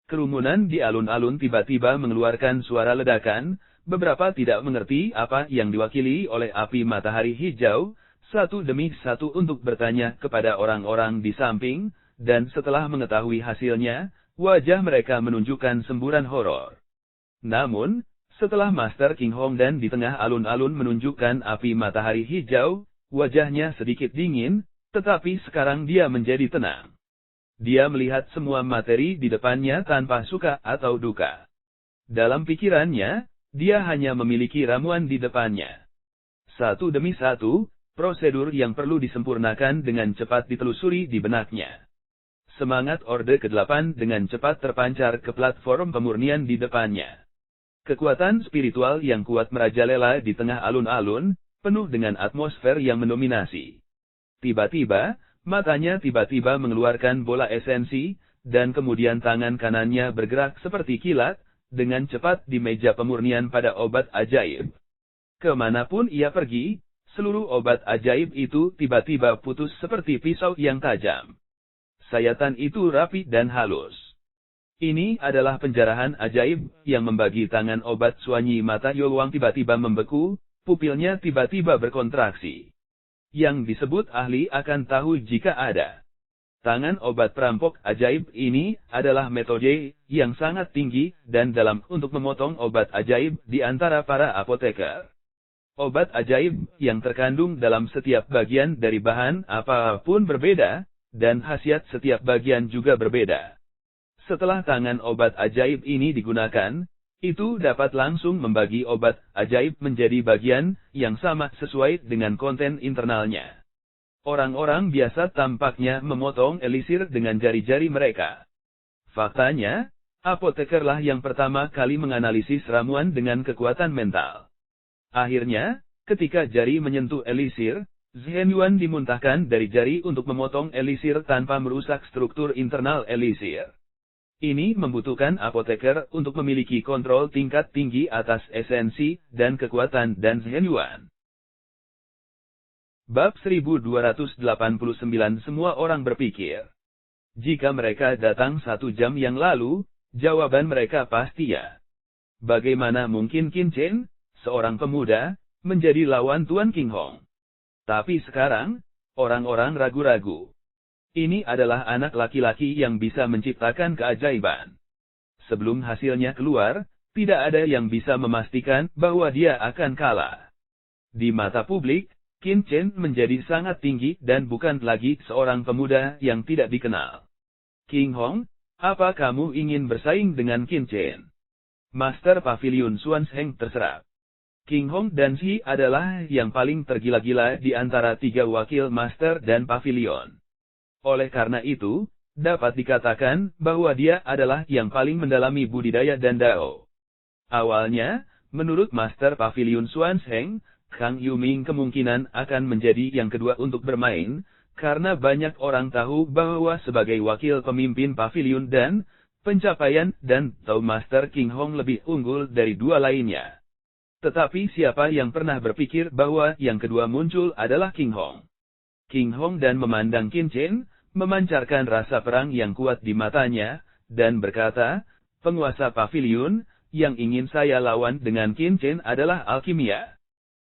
Kerumunan di alun-alun tiba-tiba mengeluarkan suara ledakan, beberapa tidak mengerti apa yang diwakili oleh api matahari hijau, satu demi satu untuk bertanya kepada orang-orang di samping, dan setelah mengetahui hasilnya, wajah mereka menunjukkan semburan horor. Namun, setelah Master King Hong dan di tengah alun-alun menunjukkan api matahari hijau, wajahnya sedikit dingin, tetapi sekarang dia menjadi tenang. Dia melihat semua materi di depannya tanpa suka atau duka. Dalam pikirannya, dia hanya memiliki ramuan di depannya. Satu demi satu, prosedur yang perlu disempurnakan dengan cepat ditelusuri di benaknya. Semangat Orde ke-8 dengan cepat terpancar ke platform pemurnian di depannya. Kekuatan spiritual yang kuat merajalela di tengah alun-alun, penuh dengan atmosfer yang mendominasi. Tiba-tiba, matanya tiba-tiba mengeluarkan bola esensi, dan kemudian tangan kanannya bergerak seperti kilat, dengan cepat di meja pemurnian pada obat ajaib. Kemanapun ia pergi, seluruh obat ajaib itu tiba-tiba putus seperti pisau yang tajam. Sayatan itu rapi dan halus. Ini adalah penjarahan ajaib yang membagi tangan obat Suanyi. Mata Yoluang tiba-tiba membeku, pupilnya tiba-tiba berkontraksi. Yang disebut ahli akan tahu jika ada. Tangan obat perampok ajaib ini adalah metode yang sangat tinggi dan dalam untuk memotong obat ajaib di antara para apoteker. Obat ajaib yang terkandung dalam setiap bagian dari bahan apapun berbeda, dan khasiat setiap bagian juga berbeda. Setelah tangan obat ajaib ini digunakan, itu dapat langsung membagi obat ajaib menjadi bagian yang sama sesuai dengan konten internalnya. Orang-orang biasa tampaknya memotong elisir dengan jari-jari mereka. Faktanya, apotekerlah yang pertama kali menganalisis ramuan dengan kekuatan mental. Akhirnya, ketika jari menyentuh elisir, Zhen Yuan dimuntahkan dari jari untuk memotong elisir tanpa merusak struktur internal elisir. Ini membutuhkan apoteker untuk memiliki kontrol tingkat tinggi atas esensi dan kekuatan dan Zhen Yuan. Bab 1289. Semua orang berpikir. Jika mereka datang 1 jam yang lalu, jawaban mereka pasti ya. Bagaimana mungkin Qin Chen, seorang pemuda, menjadi lawan Tuan King Hong? Tapi sekarang, orang-orang ragu-ragu. Ini adalah anak laki-laki yang bisa menciptakan keajaiban. Sebelum hasilnya keluar, tidak ada yang bisa memastikan bahwa dia akan kalah. Di mata publik, Qin Chen menjadi sangat tinggi dan bukan lagi seorang pemuda yang tidak dikenal. King Hong, apa kamu ingin bersaing dengan Qin Chen? Master Pavilion Xuanzheng terserap. King Hong dan Shi adalah yang paling tergila-gila di antara 3 wakil Master dan Pavilion. Oleh karena itu, dapat dikatakan bahwa dia adalah yang paling mendalami budidaya dan dao. Awalnya, menurut Master Pavilion Xuanzheng, Kang Yuming kemungkinan akan menjadi yang kedua untuk bermain, karena banyak orang tahu bahwa sebagai wakil pemimpin pavilion dan pencapaian dan Tao Master King Hong lebih unggul dari 2 lainnya. Tetapi siapa yang pernah berpikir bahwa yang kedua muncul adalah King Hong? King Hong dan memandang Qin Chen, memancarkan rasa perang yang kuat di matanya, dan berkata, penguasa pavilion, yang ingin saya lawan dengan Qin Chen adalah alkimia.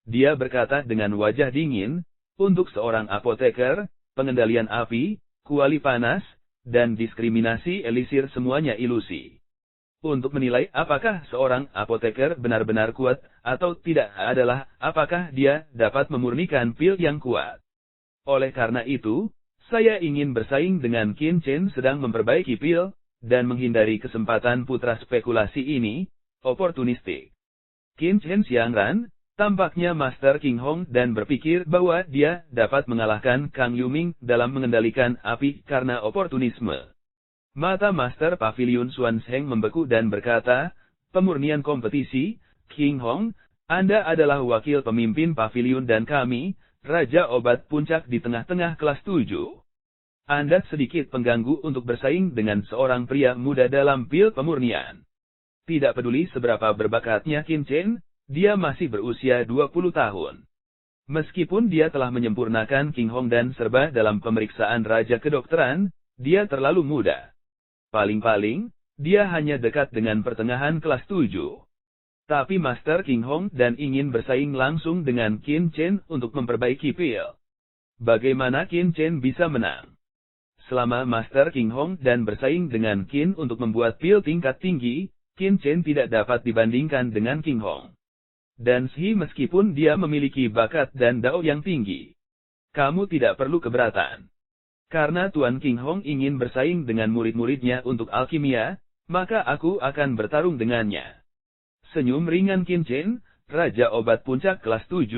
Dia berkata dengan wajah dingin, untuk seorang apoteker, pengendalian api, kuali panas, dan diskriminasi elisir semuanya ilusi. Untuk menilai apakah seorang apoteker benar-benar kuat atau tidak adalah apakah dia dapat memurnikan pil yang kuat. Oleh karena itu, saya ingin bersaing dengan Qin Chen sedang memperbaiki pil, dan menghindari kesempatan putra spekulasi ini, oportunistik. Qin Chen Xiangran, tampaknya Master King Hong dan berpikir bahwa dia dapat mengalahkan Kang Yuming dalam mengendalikan api karena oportunisme. Mata Master Pavilion Xuanzheng membeku dan berkata, pemurnian kompetisi, King Hong, Anda adalah wakil pemimpin pavilion dan kami, Raja Obat Puncak di tengah-tengah kelas 7. Anda sedikit pengganggu untuk bersaing dengan seorang pria muda dalam pil pemurnian. Tidak peduli seberapa berbakatnya Qin Chen, dia masih berusia 20 tahun. Meskipun dia telah menyempurnakan King Hong dan serba dalam pemeriksaan Raja Kedokteran, dia terlalu muda. Paling-paling, dia hanya dekat dengan pertengahan kelas 7. Tapi Master King Hong dan ingin bersaing langsung dengan Qin Chen untuk memperbaiki pil. Bagaimana Qin Chen bisa menang? Selama Master King Hong dan bersaing dengan Qin untuk membuat pil tingkat tinggi, Qin Chen tidak dapat dibandingkan dengan King Hong. Dan Shi meskipun dia memiliki bakat dan dao yang tinggi. Kamu tidak perlu keberatan. Karena Tuan King Hong ingin bersaing dengan murid-muridnya untuk alkimia, maka aku akan bertarung dengannya. Senyum ringan Qin Chen, Raja Obat Puncak kelas 7,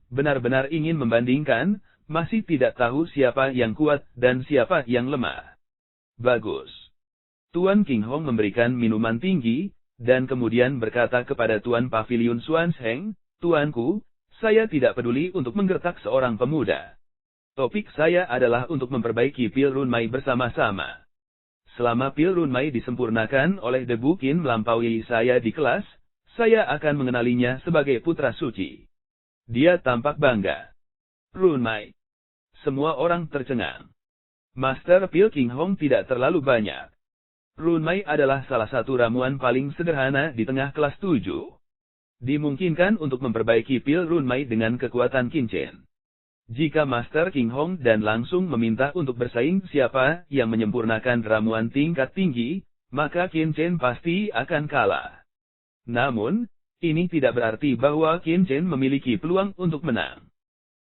benar-benar ingin membandingkan, masih tidak tahu siapa yang kuat dan siapa yang lemah. Bagus. Tuan King Hong memberikan minuman tinggi, dan kemudian berkata kepada Tuan Pavilion Xuanzheng, Tuanku, saya tidak peduli untuk menggertak seorang pemuda. Topik saya adalah untuk memperbaiki pil runmai bersama-sama. Selama pil runmai disempurnakan oleh debu Qin melampaui saya di kelas, saya akan mengenalinya sebagai putra suci. Dia tampak bangga. Runmai. Semua orang tercengang. Master pil King Hong tidak terlalu banyak. Runmai adalah salah satu ramuan paling sederhana di tengah kelas 7. Dimungkinkan untuk memperbaiki pil Runmai dengan kekuatan Qinchen. Jika Master King Hong dan langsung meminta untuk bersaing siapa yang menyempurnakan ramuan tingkat tinggi, maka Qinchen pasti akan kalah. Namun, ini tidak berarti bahwa Qinchen memiliki peluang untuk menang.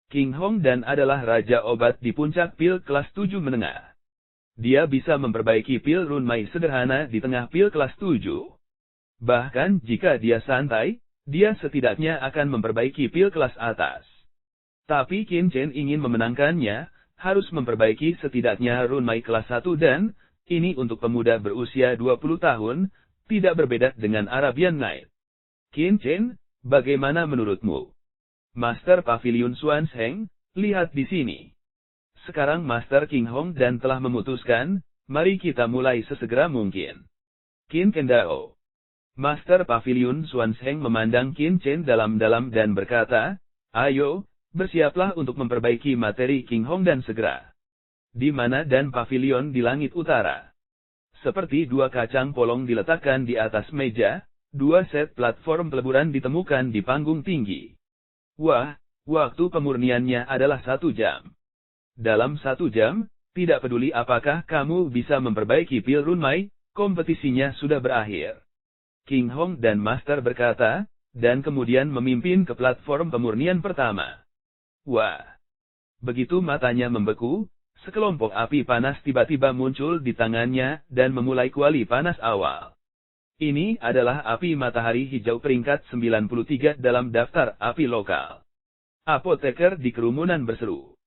King Hong dan adalah raja obat di puncak pil kelas 7 menengah. Dia bisa memperbaiki pil Runmai sederhana di tengah pil kelas 7. Bahkan jika dia santai, dia setidaknya akan memperbaiki pil kelas atas. Tapi Qinchen ingin memenangkannya, harus memperbaiki setidaknya Runmai kelas 1 dan, ini untuk pemuda berusia 20 tahun, tidak berbeda dengan Arabian Night. Qinchen, bagaimana menurutmu? Master Pavilion Xuanzheng, lihat di sini. Sekarang Master King Hong dan telah memutuskan, mari kita mulai sesegera mungkin. Qin Kendao. Master Pavilion Xuanzheng memandang Qinchen dalam-dalam dan berkata, ayo, bersiaplah untuk memperbaiki materi King Hong dan segera. Di mana dan pavilion di langit utara. Seperti dua kacang polong diletakkan di atas meja, dua set platform peleburan ditemukan di panggung tinggi. Wah, waktu pemurniannya adalah 1 jam. Dalam 1 jam, tidak peduli apakah kamu bisa memperbaiki pil Runmai, kompetisinya sudah berakhir. King Hong dan Master berkata, dan kemudian memimpin ke platform pemurnian pertama. Wah! Begitu matanya membeku, sekelompok api panas tiba-tiba muncul di tangannya dan memulai kuali panas awal. Ini adalah api matahari hijau peringkat 93 dalam daftar api lokal. Apoteker di kerumunan berseru.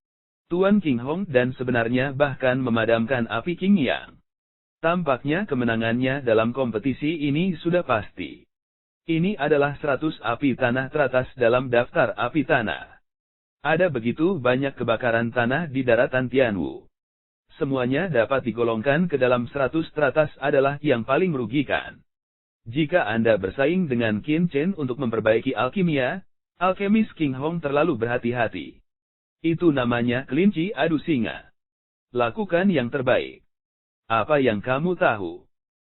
Tuan King Hong dan sebenarnya bahkan memadamkan api King Yang. Tampaknya kemenangannya dalam kompetisi ini sudah pasti. Ini adalah 100 api tanah teratas dalam daftar api tanah. Ada begitu banyak kebakaran tanah di daratan Tianwu. Semuanya dapat digolongkan ke dalam 100 teratas adalah yang paling merugikan. Jika Anda bersaing dengan Qinchen untuk memperbaiki alkimia, alkemis King Hong terlalu berhati-hati. Itu namanya kelinci adu singa. Lakukan yang terbaik. Apa yang kamu tahu?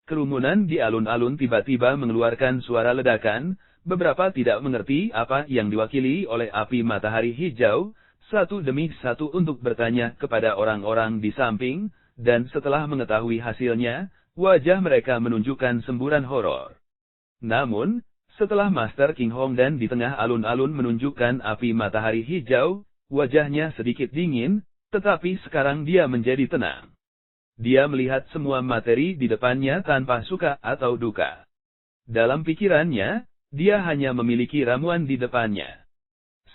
Kerumunan di alun-alun tiba-tiba mengeluarkan suara ledakan, beberapa tidak mengerti apa yang diwakili oleh api matahari hijau, satu demi satu untuk bertanya kepada orang-orang di samping, dan setelah mengetahui hasilnya, wajah mereka menunjukkan semburan horor. Namun, setelah Master King Hong dan di tengah alun-alun menunjukkan api matahari hijau, wajahnya sedikit dingin, tetapi sekarang dia menjadi tenang. Dia melihat semua materi di depannya tanpa suka atau duka. Dalam pikirannya, dia hanya memiliki ramuan di depannya.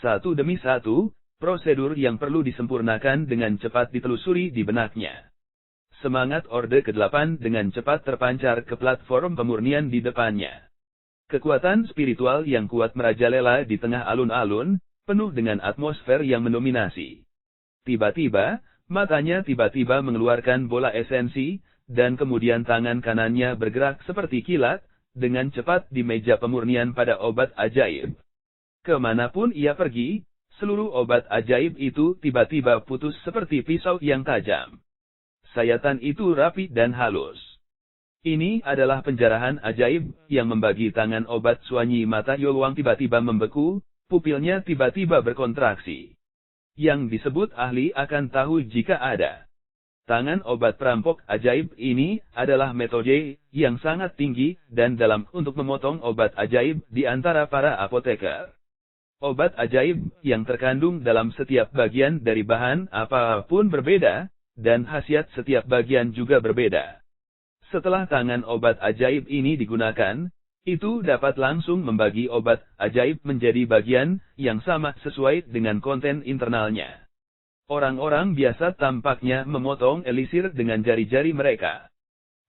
Satu demi satu, prosedur yang perlu disempurnakan dengan cepat ditelusuri di benaknya. Semangat Orde ke-8 dengan cepat terpancar ke platform pemurnian di depannya. Kekuatan spiritual yang kuat merajalela di tengah alun-alun, penuh dengan atmosfer yang mendominasi. Tiba-tiba, matanya tiba-tiba mengeluarkan bola esensi, dan kemudian tangan kanannya bergerak seperti kilat, dengan cepat di meja pemurnian pada obat ajaib. Kemanapun ia pergi, seluruh obat ajaib itu tiba-tiba putus seperti pisau yang tajam. Sayatan itu rapi dan halus. Ini adalah penjarahan ajaib yang membagi tangan obat Suanyi mata Yoluang tiba-tiba membeku, pupilnya tiba-tiba berkontraksi. Yang disebut ahli akan tahu jika ada. Tangan obat perampok ajaib ini adalah metode yang sangat tinggi dan dalam untuk memotong obat ajaib di antara para apoteker. Obat ajaib yang terkandung dalam setiap bagian dari bahan apapun berbeda, dan khasiat setiap bagian juga berbeda. Setelah tangan obat ajaib ini digunakan, itu dapat langsung membagi obat ajaib menjadi bagian yang sama sesuai dengan konten internalnya. Orang-orang biasa tampaknya memotong elisir dengan jari-jari mereka.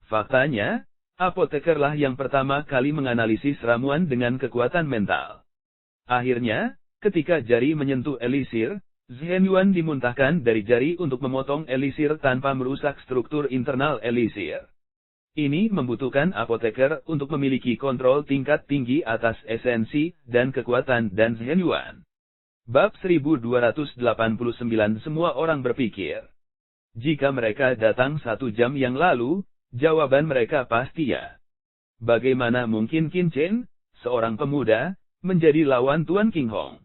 Faktanya, apotekerlah yang pertama kali menganalisis ramuan dengan kekuatan mental. Akhirnya, ketika jari menyentuh elisir, Zhenyuan dimuntahkan dari jari untuk memotong elisir tanpa merusak struktur internal elisir. Ini membutuhkan apoteker untuk memiliki kontrol tingkat tinggi atas esensi dan kekuatan dan Zhenyuan. Bab 1289 Semua orang berpikir. Jika mereka datang 1 jam yang lalu, jawaban mereka pasti ya. Bagaimana mungkin Qin Chen, seorang pemuda, menjadi lawan Tuan King Hong?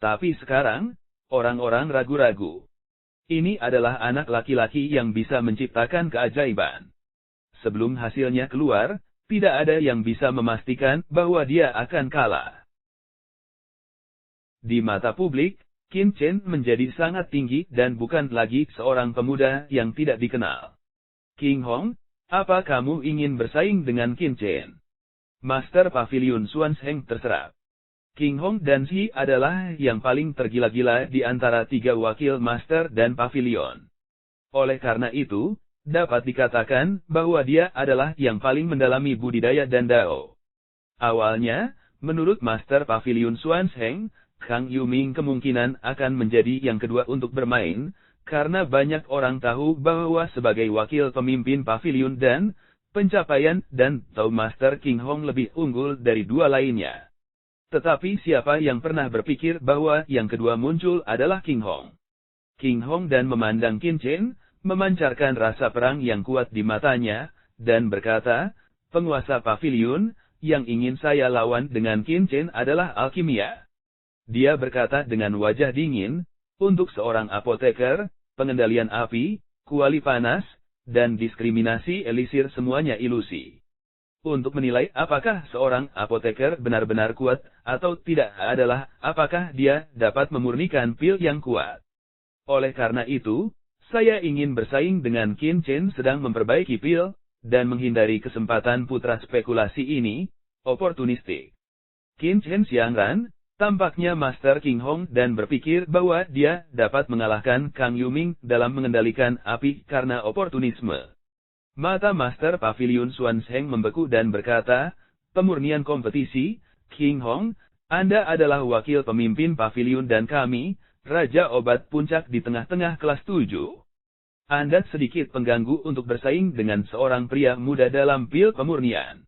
Tapi sekarang, orang-orang ragu-ragu. Ini adalah anak laki-laki yang bisa menciptakan keajaiban. Sebelum hasilnya keluar, tidak ada yang bisa memastikan bahwa dia akan kalah. Di mata publik, Qin Chen menjadi sangat tinggi dan bukan lagi seorang pemuda yang tidak dikenal. King Hong, apa kamu ingin bersaing dengan Qin Chen? Master Pavilion Xuan Zheng terserap. King Hong dan Xi adalah yang paling tergila-gila di antara 3 wakil Master dan Pavilion. Oleh karena itu, dapat dikatakan bahwa dia adalah yang paling mendalami budidaya dan Dao. Awalnya, menurut Master Pavilion Xuan Zheng, Kang Yuming kemungkinan akan menjadi yang kedua untuk bermain, karena banyak orang tahu bahwa sebagai wakil pemimpin Pavilion dan pencapaian dan Tao Master King Hong lebih unggul dari 2 lainnya. Tetapi siapa yang pernah berpikir bahwa yang kedua muncul adalah King Hong? King Hong dan memandang Qin Chen, memancarkan rasa perang yang kuat di matanya, dan berkata, penguasa Pavilion, yang ingin saya lawan dengan Qin Chen adalah alkimia. Dia berkata dengan wajah dingin, untuk seorang apoteker, pengendalian api, kuali panas, dan diskriminasi elisir semuanya ilusi. Untuk menilai apakah seorang apoteker benar-benar kuat atau tidak adalah apakah dia dapat memurnikan pil yang kuat. Oleh karena itu, saya ingin bersaing dengan Qin Chen sedang memperbaiki pil, dan menghindari kesempatan putra spekulasi ini, oportunistik. Qin Chen Xiangran, tampaknya Master King Hong dan berpikir bahwa dia dapat mengalahkan Kang Yuming dalam mengendalikan api karena oportunisme. Mata Master Pavilion Xuan Zheng membeku dan berkata, pemurnian kompetisi, King Hong, Anda adalah wakil pemimpin Pavilion dan kami, Raja Obat Puncak di tengah-tengah kelas 7. Anda sedikit pengganggu untuk bersaing dengan seorang pria muda dalam pil pemurnian.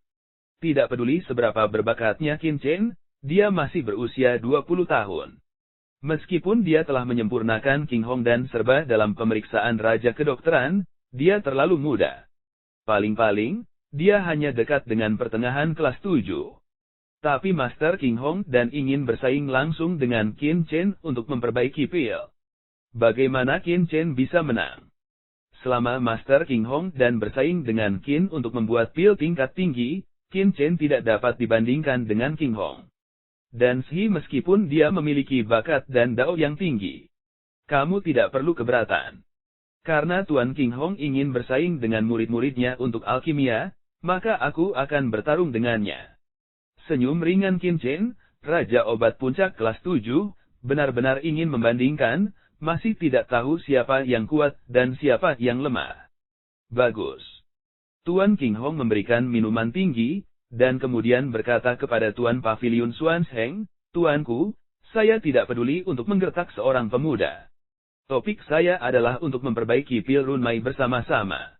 Tidak peduli seberapa berbakatnya Qin Chen, dia masih berusia 20 tahun. Meskipun dia telah menyempurnakan King Hong dan serba dalam pemeriksaan Raja Kedokteran, dia terlalu muda. Paling-paling, dia hanya dekat dengan pertengahan kelas 7. Tapi Master King Hong dan ingin bersaing langsung dengan Qin Chen untuk memperbaiki pil. Bagaimana Qin Chen bisa menang? Selama Master King Hong dan bersaing dengan Qin untuk membuat pil tingkat tinggi, Qin Chen tidak dapat dibandingkan dengan King Hong. Dan Xi meskipun dia memiliki bakat dan Dao yang tinggi. Kamu tidak perlu keberatan. Karena Tuan King Hong ingin bersaing dengan murid-muridnya untuk alkimia, maka aku akan bertarung dengannya. Senyum ringan Qin Chen, Raja Obat Puncak kelas 7, benar-benar ingin membandingkan, masih tidak tahu siapa yang kuat dan siapa yang lemah. Bagus. Tuan King Hong memberikan minuman tinggi, dan kemudian berkata kepada Tuan Pavilion Xuan Zheng, Tuanku, saya tidak peduli untuk menggertak seorang pemuda. Topik saya adalah untuk memperbaiki pil Runmai bersama-sama.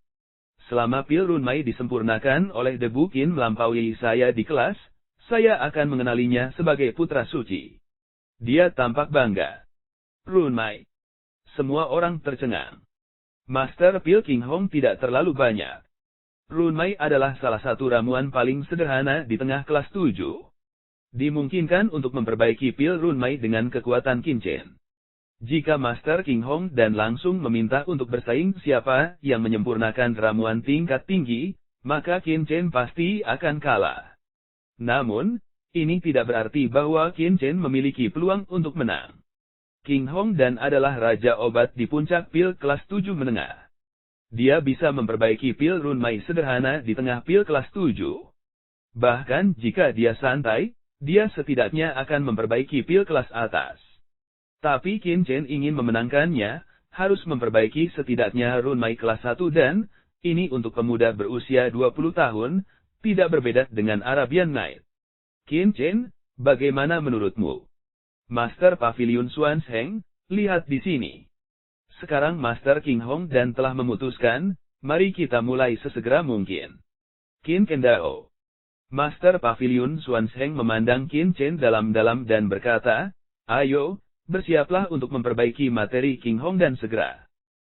Selama pil Runmai disempurnakan oleh debu Qin melampaui saya di kelas, saya akan mengenalinya sebagai putra suci. Dia tampak bangga. Runmai. Semua orang tercengang. Master pil King Hong tidak terlalu banyak. Runmai adalah salah satu ramuan paling sederhana di tengah kelas 7. Dimungkinkan untuk memperbaiki pil Runmai dengan kekuatan Qin Chen. Jika Master King Hong dan langsung meminta untuk bersaing siapa yang menyempurnakan ramuan tingkat tinggi, maka Qin Chen pasti akan kalah. Namun, ini tidak berarti bahwa Qin Chen memiliki peluang untuk menang. King Hong dan adalah Raja Obat di puncak pil kelas 7 menengah. Dia bisa memperbaiki pil Runmai sederhana di tengah pil kelas 7. Bahkan jika dia santai, dia setidaknya akan memperbaiki pil kelas atas. Tapi Qin Chen ingin memenangkannya, harus memperbaiki setidaknya Runmai kelas 1 dan, ini untuk pemuda berusia 20 tahun, tidak berbeda dengan Arabian Night. Qin Chen, bagaimana menurutmu? Master Pavilion Xuan Zheng, lihat di sini. Sekarang Master King Hong dan telah memutuskan, mari kita mulai sesegera mungkin. Qin Kendao. Master Pavilion Xuan Zheng memandang Qin Chen dalam-dalam dan berkata, ayo, bersiaplah untuk memperbaiki materi King Hong dan segera.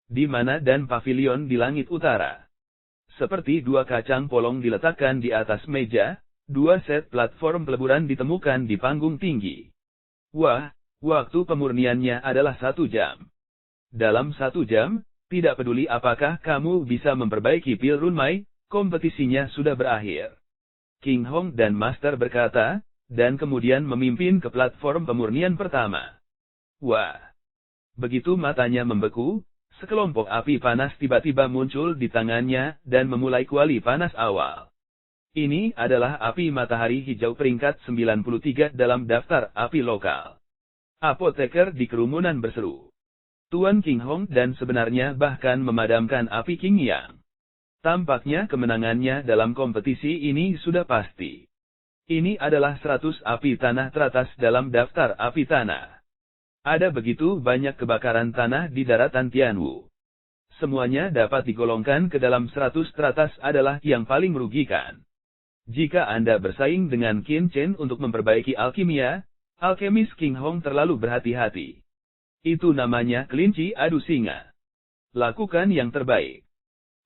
Di mana dan pavilion di langit utara. Seperti dua kacang polong diletakkan di atas meja, dua set platform peleburan ditemukan di panggung tinggi. Wah, waktu pemurniannya adalah 1 jam. Dalam 1 jam, tidak peduli apakah kamu bisa memperbaiki pil runmai, kompetisinya sudah berakhir. King Hong dan Master berkata, dan kemudian memimpin ke platform pemurnian pertama. Wah! Begitu matanya membeku, sekelompok api panas tiba-tiba muncul di tangannya dan memulai kuali panas awal. Ini adalah api matahari hijau peringkat 93 dalam daftar api lokal. Apoteker di kerumunan berseru. Tuan King Hong dan sebenarnya bahkan memadamkan api King Yang. Tampaknya kemenangannya dalam kompetisi ini sudah pasti. Ini adalah 100 api tanah teratas dalam daftar api tanah. Ada begitu banyak kebakaran tanah di daratan Tianwu. Semuanya dapat digolongkan ke dalam 100 teratas adalah yang paling merugikan. Jika Anda bersaing dengan Qin Chen untuk memperbaiki alkimia, alkemis King Hong terlalu berhati-hati. Itu namanya kelinci adu singa. Lakukan yang terbaik.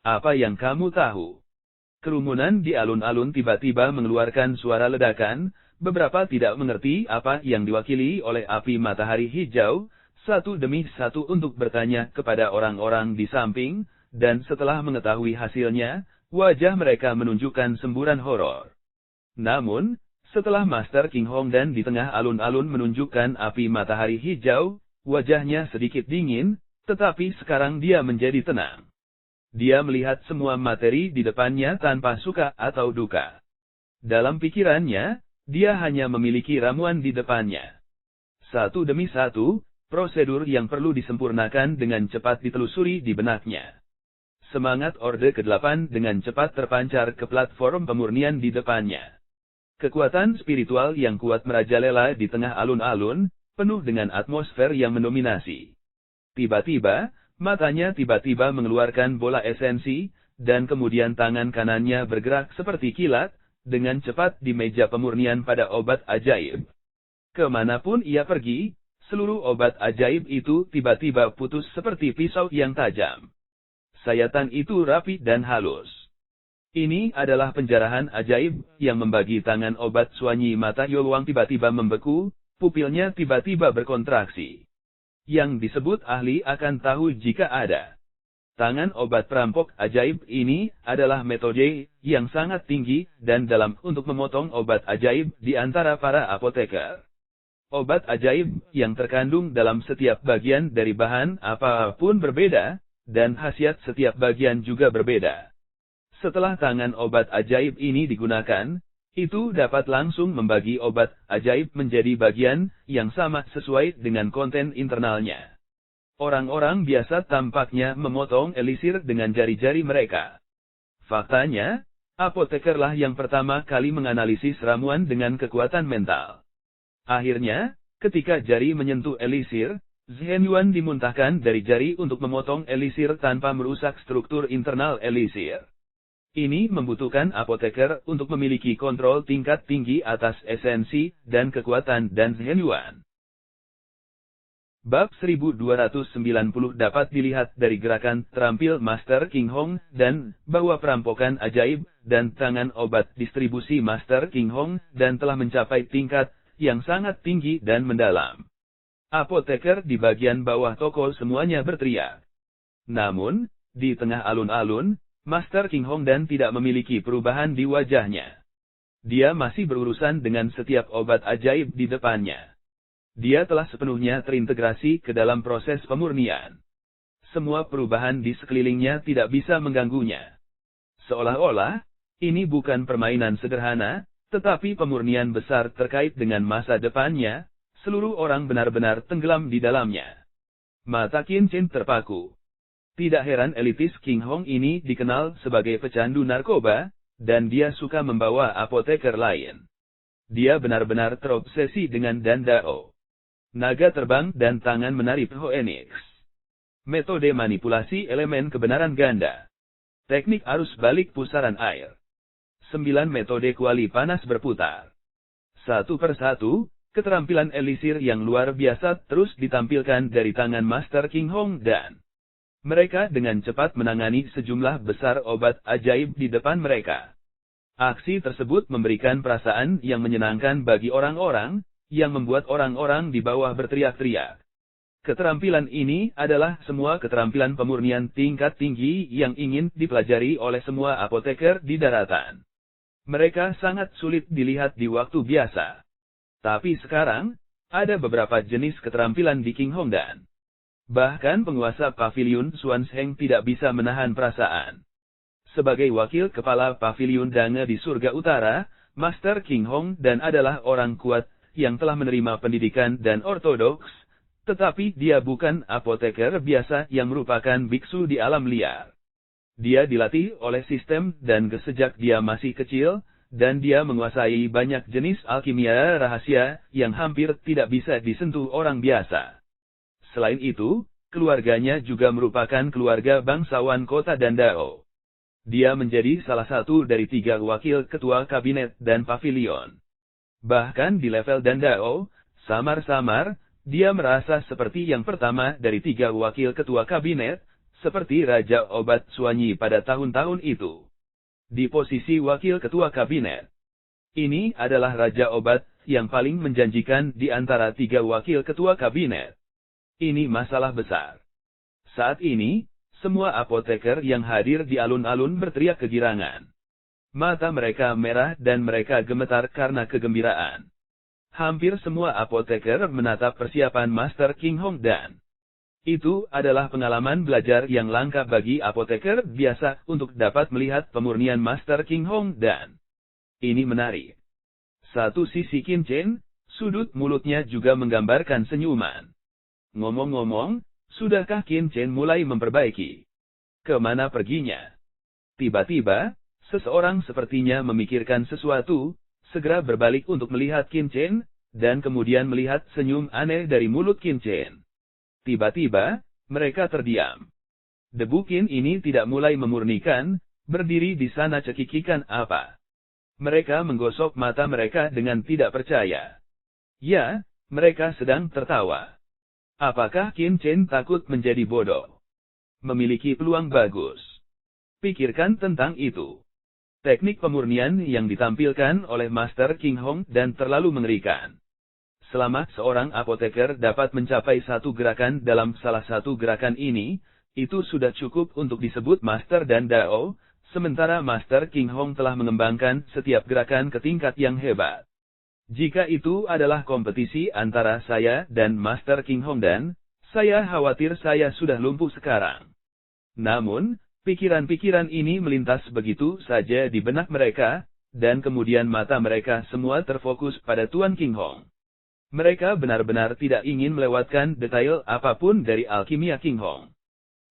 Apa yang kamu tahu? Kerumunan di alun-alun tiba-tiba mengeluarkan suara ledakan. Beberapa tidak mengerti apa yang diwakili oleh api matahari hijau, satu demi satu untuk bertanya kepada orang-orang di samping, dan setelah mengetahui hasilnya, wajah mereka menunjukkan semburan horor. Namun, setelah Master King Hong dan di tengah alun-alun menunjukkan api matahari hijau, wajahnya sedikit dingin, tetapi sekarang dia menjadi tenang. Dia melihat semua materi di depannya tanpa suka atau duka. Dalam pikirannya, dia hanya memiliki ramuan di depannya. Satu demi satu, prosedur yang perlu disempurnakan dengan cepat ditelusuri di benaknya. Semangat Orde ke-8 dengan cepat terpancar ke platform pemurnian di depannya. Kekuatan spiritual yang kuat merajalela di tengah alun-alun, penuh dengan atmosfer yang mendominasi. Tiba-tiba, matanya tiba-tiba mengeluarkan bola esensi, dan kemudian tangan kanannya bergerak seperti kilat, dengan cepat di meja pemurnian pada obat ajaib. Kemanapun ia pergi, seluruh obat ajaib itu tiba-tiba putus seperti pisau yang tajam. Sayatan itu rapi dan halus. Ini adalah penjarahan ajaib yang membagi tangan obat suanyi mata Yoluang tiba-tiba membeku, pupilnya tiba-tiba berkontraksi. Yang disebut ahli akan tahu jika ada. Tangan obat perampok ajaib ini adalah metode yang sangat tinggi dan dalam untuk memotong obat ajaib di antara para apoteker. Obat ajaib yang terkandung dalam setiap bagian dari bahan apapun berbeda, dan khasiat setiap bagian juga berbeda. Setelah tangan obat ajaib ini digunakan, itu dapat langsung membagi obat ajaib menjadi bagian yang sama sesuai dengan konten internalnya. Orang-orang biasa tampaknya memotong elisir dengan jari-jari mereka. Faktanya, apotekerlah yang pertama kali menganalisis ramuan dengan kekuatan mental. Akhirnya, ketika jari menyentuh elisir, Zhen Yuan dimuntahkan dari jari untuk memotong elisir tanpa merusak struktur internal elisir. Ini membutuhkan apoteker untuk memiliki kontrol tingkat tinggi atas esensi dan kekuatan dan Zhen Yuan. Bab 1290 dapat dilihat dari gerakan terampil Master King Hong dan bahwa perampokan ajaib dan tangan obat distribusi Master King Hong dan telah mencapai tingkat yang sangat tinggi dan mendalam. Apoteker di bagian bawah toko semuanya berteriak. Namun, di tengah alun-alun, Master King Hong dan tidak memiliki perubahan di wajahnya. Dia masih berurusan dengan setiap obat ajaib di depannya. Dia telah sepenuhnya terintegrasi ke dalam proses pemurnian. Semua perubahan di sekelilingnya tidak bisa mengganggunya. Seolah-olah, ini bukan permainan sederhana, tetapi pemurnian besar terkait dengan masa depannya, seluruh orang benar-benar tenggelam di dalamnya. Mata Qin Chen terpaku. Tidak heran elitis King Hong ini dikenal sebagai pecandu narkoba, dan dia suka membawa apoteker lain. Dia benar-benar terobsesi dengan Dandao. Naga terbang dan tangan menari Phoenix. Metode manipulasi elemen kebenaran ganda. Teknik arus balik pusaran air. 9 metode kuali panas berputar. Satu persatu, keterampilan elisir yang luar biasa terus ditampilkan dari tangan Master King Hong dan mereka dengan cepat menangani sejumlah besar obat ajaib di depan mereka. Aksi tersebut memberikan perasaan yang menyenangkan bagi orang-orang, yang membuat orang-orang di bawah berteriak-teriak. Keterampilan ini adalah semua keterampilan pemurnian tingkat tinggi yang ingin dipelajari oleh semua apoteker di daratan. Mereka sangat sulit dilihat di waktu biasa. Tapi sekarang, ada beberapa jenis keterampilan di King Hong dan bahkan penguasa pavilion Xuan Sheng tidak bisa menahan perasaan. Sebagai wakil kepala pavilion Dange di surga utara, Master King Hong dan adalah orang kuat yang telah menerima pendidikan dan ortodoks, tetapi dia bukan apoteker biasa yang merupakan biksu di alam liar. Dia dilatih oleh sistem dan sejak dia masih kecil, dan dia menguasai banyak jenis alkimia rahasia yang hampir tidak bisa disentuh orang biasa. Selain itu, keluarganya juga merupakan keluarga bangsawan kota Dandao. Dia menjadi salah satu dari 3 wakil ketua kabinet dan pavilion. Bahkan di level Dandao, samar-samar, dia merasa seperti yang pertama dari 3 wakil ketua kabinet, seperti Raja Obat Suanyi pada tahun-tahun itu. Di posisi wakil ketua kabinet, ini adalah Raja Obat yang paling menjanjikan di antara 3 wakil ketua kabinet. Ini masalah besar. Saat ini, semua apoteker yang hadir di alun-alun berteriak kegirangan. Mata mereka merah dan mereka gemetar karena kegembiraan. Hampir semua apoteker menatap persiapan Master King Hong dan itu adalah pengalaman belajar yang langka bagi apoteker biasa untuk dapat melihat pemurnian Master King Hong dan ini menarik. Satu sisi Qin Chen, sudut mulutnya juga menggambarkan senyuman. Ngomong-ngomong, sudahkah Qin Chen mulai memperbaiki? Kemana perginya? Tiba-tiba, seseorang sepertinya memikirkan sesuatu, segera berbalik untuk melihat Qin Chen, dan kemudian melihat senyum aneh dari mulut Qin Chen. Tiba-tiba, mereka terdiam. Debu Qin ini tidak mulai memurnikan, berdiri di sana cekikikan apa. Mereka menggosok mata mereka dengan tidak percaya. Ya, mereka sedang tertawa. Apakah Qin Chen takut menjadi bodoh? Memiliki peluang bagus. Pikirkan tentang itu. Teknik pemurnian yang ditampilkan oleh Master King Hong dan terlalu mengerikan. Selama seorang apoteker dapat mencapai satu gerakan dalam salah satu gerakan ini, itu sudah cukup untuk disebut Master dan Dao, sementara Master King Hong telah mengembangkan setiap gerakan ke tingkat yang hebat. Jika itu adalah kompetisi antara saya dan Master King Hong dan, saya khawatir saya sudah lumpuh sekarang. Namun, pikiran-pikiran ini melintas begitu saja di benak mereka, dan kemudian mata mereka semua terfokus pada Tuan King Hong. Mereka benar-benar tidak ingin melewatkan detail apapun dari alkimia King Hong.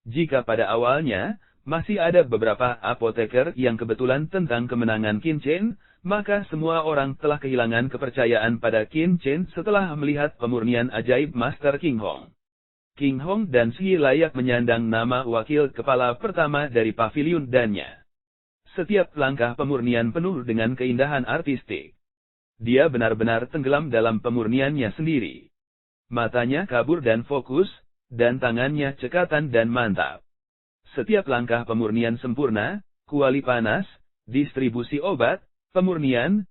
Jika pada awalnya, masih ada beberapa apoteker yang kebetulan tentang kemenangan Qin Chen, maka semua orang telah kehilangan kepercayaan pada Qin Chen setelah melihat pemurnian ajaib Master King Hong. King Hong dan Shi layak menyandang nama wakil kepala pertama dari pavilion dannya. Setiap langkah pemurnian penuh dengan keindahan artistik. Dia benar-benar tenggelam dalam pemurniannya sendiri. Matanya kabur dan fokus, dan tangannya cekatan dan mantap. Setiap langkah pemurnian sempurna, kuali panas, distribusi obat, pemurnian,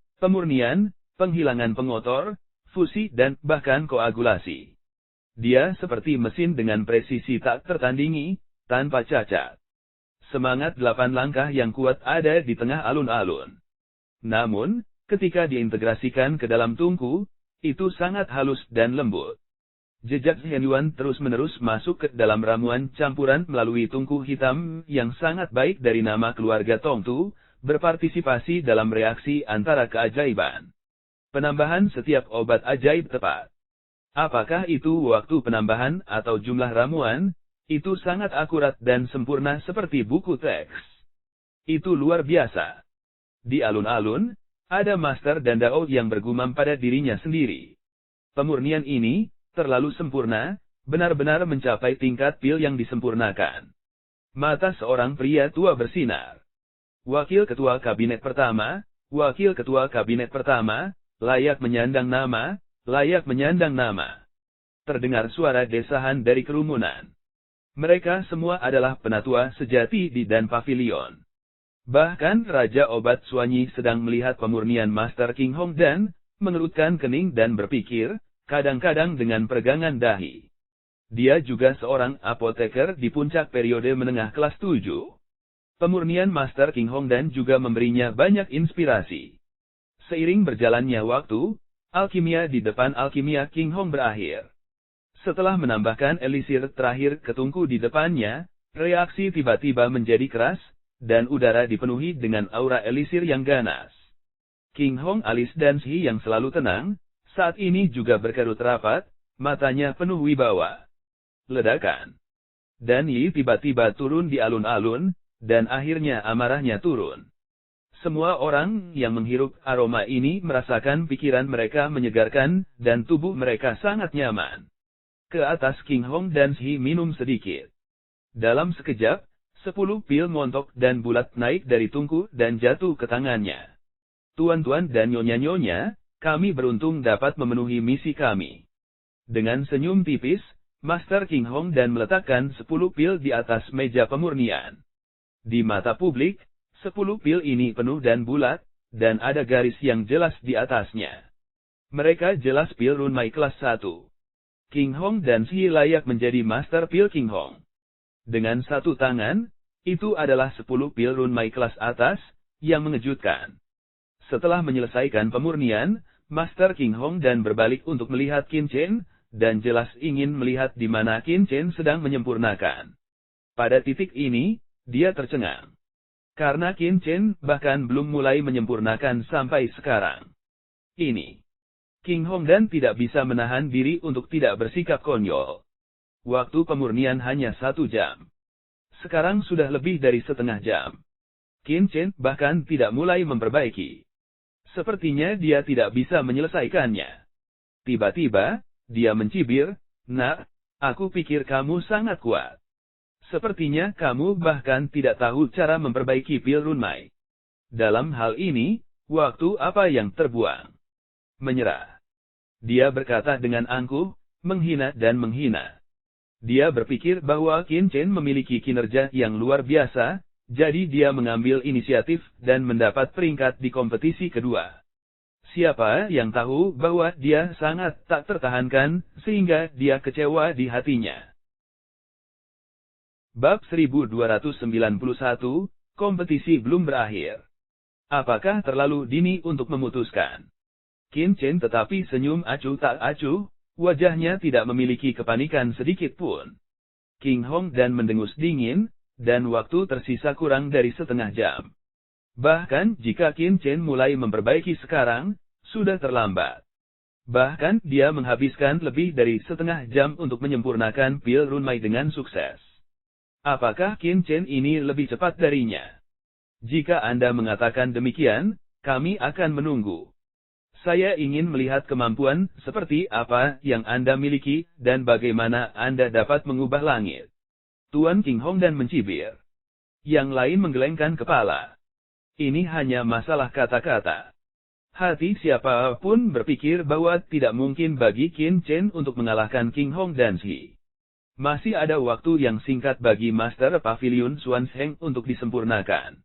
penghilangan pengotor, fusi dan bahkan koagulasi. Dia seperti mesin dengan presisi tak tertandingi, tanpa cacat. Semangat 8 langkah yang kuat ada di tengah alun-alun. Namun, ketika diintegrasikan ke dalam tungku, itu sangat halus dan lembut. Jejak Henyuan terus-menerus masuk ke dalam ramuan campuran melalui tungku hitam yang sangat baik dari nama keluarga Tongtu, berpartisipasi dalam reaksi antara keajaiban. Penambahan setiap obat ajaib tepat. Apakah itu waktu penambahan atau jumlah ramuan? Itu sangat akurat dan sempurna seperti buku teks. Itu luar biasa. Di alun-alun, ada Master dan Dao yang bergumam pada dirinya sendiri. Pemurnian ini terlalu sempurna, benar-benar mencapai tingkat pil yang disempurnakan. Mata seorang pria tua bersinar. Wakil ketua kabinet pertama, layak menyandang nama, layak menyandang nama. Terdengar suara desahan dari kerumunan. Mereka semua adalah penatua sejati di Dan Pavilion. Bahkan Raja Obat Suanyi sedang melihat pemurnian Master King Hong dan mengerutkan kening dan berpikir, kadang-kadang dengan peregangan dahi. Dia juga seorang apoteker di puncak periode menengah kelas 7. Pemurnian Master King Hong dan juga memberinya banyak inspirasi. Seiring berjalannya waktu, alkimia di depan alkimia King Hong berakhir. Setelah menambahkan elisir terakhir ke tungku di depannya, reaksi tiba-tiba menjadi keras, dan udara dipenuhi dengan aura elisir yang ganas. King Hong alis dan Shi yang selalu tenang, saat ini juga berkerut rapat, matanya penuh wibawa. Ledakan. Dan Yi tiba-tiba turun di alun-alun, dan akhirnya amarahnya turun. Semua orang yang menghirup aroma ini merasakan pikiran mereka menyegarkan, dan tubuh mereka sangat nyaman. Ke atas King Hong dan Shi minum sedikit. Dalam sekejap, 10 pil montok dan bulat naik dari tungku dan jatuh ke tangannya. Tuan-tuan dan nyonya-nyonya, kami beruntung dapat memenuhi misi kami. Dengan senyum tipis, Master King Hong dan meletakkan 10 pil di atas meja pemurnian. Di mata publik, 10 pil ini penuh dan bulat, dan ada garis yang jelas di atasnya. Mereka jelas pil runmai kelas 1. King Hong dan Shi layak menjadi Master Pil King Hong. Dengan satu tangan, itu adalah 10 pil runmai kelas atas, yang mengejutkan. Setelah menyelesaikan pemurnian, Master King Hong dan berbalik untuk melihat Qin Chen, dan jelas ingin melihat di mana Qin Chen sedang menyempurnakan. Pada titik ini, dia tercengang. Karena Qin Chen bahkan belum mulai menyempurnakan sampai sekarang. Ini. King Hong dan tidak bisa menahan diri untuk tidak bersikap konyol. Waktu pemurnian hanya 1 jam. Sekarang sudah lebih dari setengah jam. Qin Chen bahkan tidak mulai memperbaiki. Sepertinya dia tidak bisa menyelesaikannya. Tiba-tiba, dia mencibir, "Nak, aku pikir kamu sangat kuat. Sepertinya kamu bahkan tidak tahu cara memperbaiki pil runmai. Dalam hal ini, waktu apa yang terbuang?" Menyerah. Dia berkata dengan angkuh, menghina dan menghina. Dia berpikir bahwa Qin Chen memiliki kinerja yang luar biasa, jadi dia mengambil inisiatif dan mendapat peringkat di kompetisi kedua. Siapa yang tahu bahwa dia sangat tak tertahankan, sehingga dia kecewa di hatinya. Bab 1291, kompetisi belum berakhir. Apakah terlalu dini untuk memutuskan? Qin Chen tetapi senyum acuh tak acuh, wajahnya tidak memiliki kepanikan sedikit pun. King Hong dan mendengus dingin, dan waktu tersisa kurang dari setengah jam. Bahkan jika Qin Chen mulai memperbaiki sekarang, sudah terlambat. Bahkan dia menghabiskan lebih dari setengah jam untuk menyempurnakan pil runmai dengan sukses. Apakah Qin Chen ini lebih cepat darinya? Jika Anda mengatakan demikian, kami akan menunggu. Saya ingin melihat kemampuan seperti apa yang Anda miliki, dan bagaimana Anda dapat mengubah langit. Tuan King Hong dan mencibir. Yang lain menggelengkan kepala. Ini hanya masalah kata-kata. Hati siapapun berpikir bahwa tidak mungkin bagi Qin Chen untuk mengalahkan King Hong dan Shi. Masih ada waktu yang singkat bagi Master Pavilion Xuan Zheng untuk disempurnakan.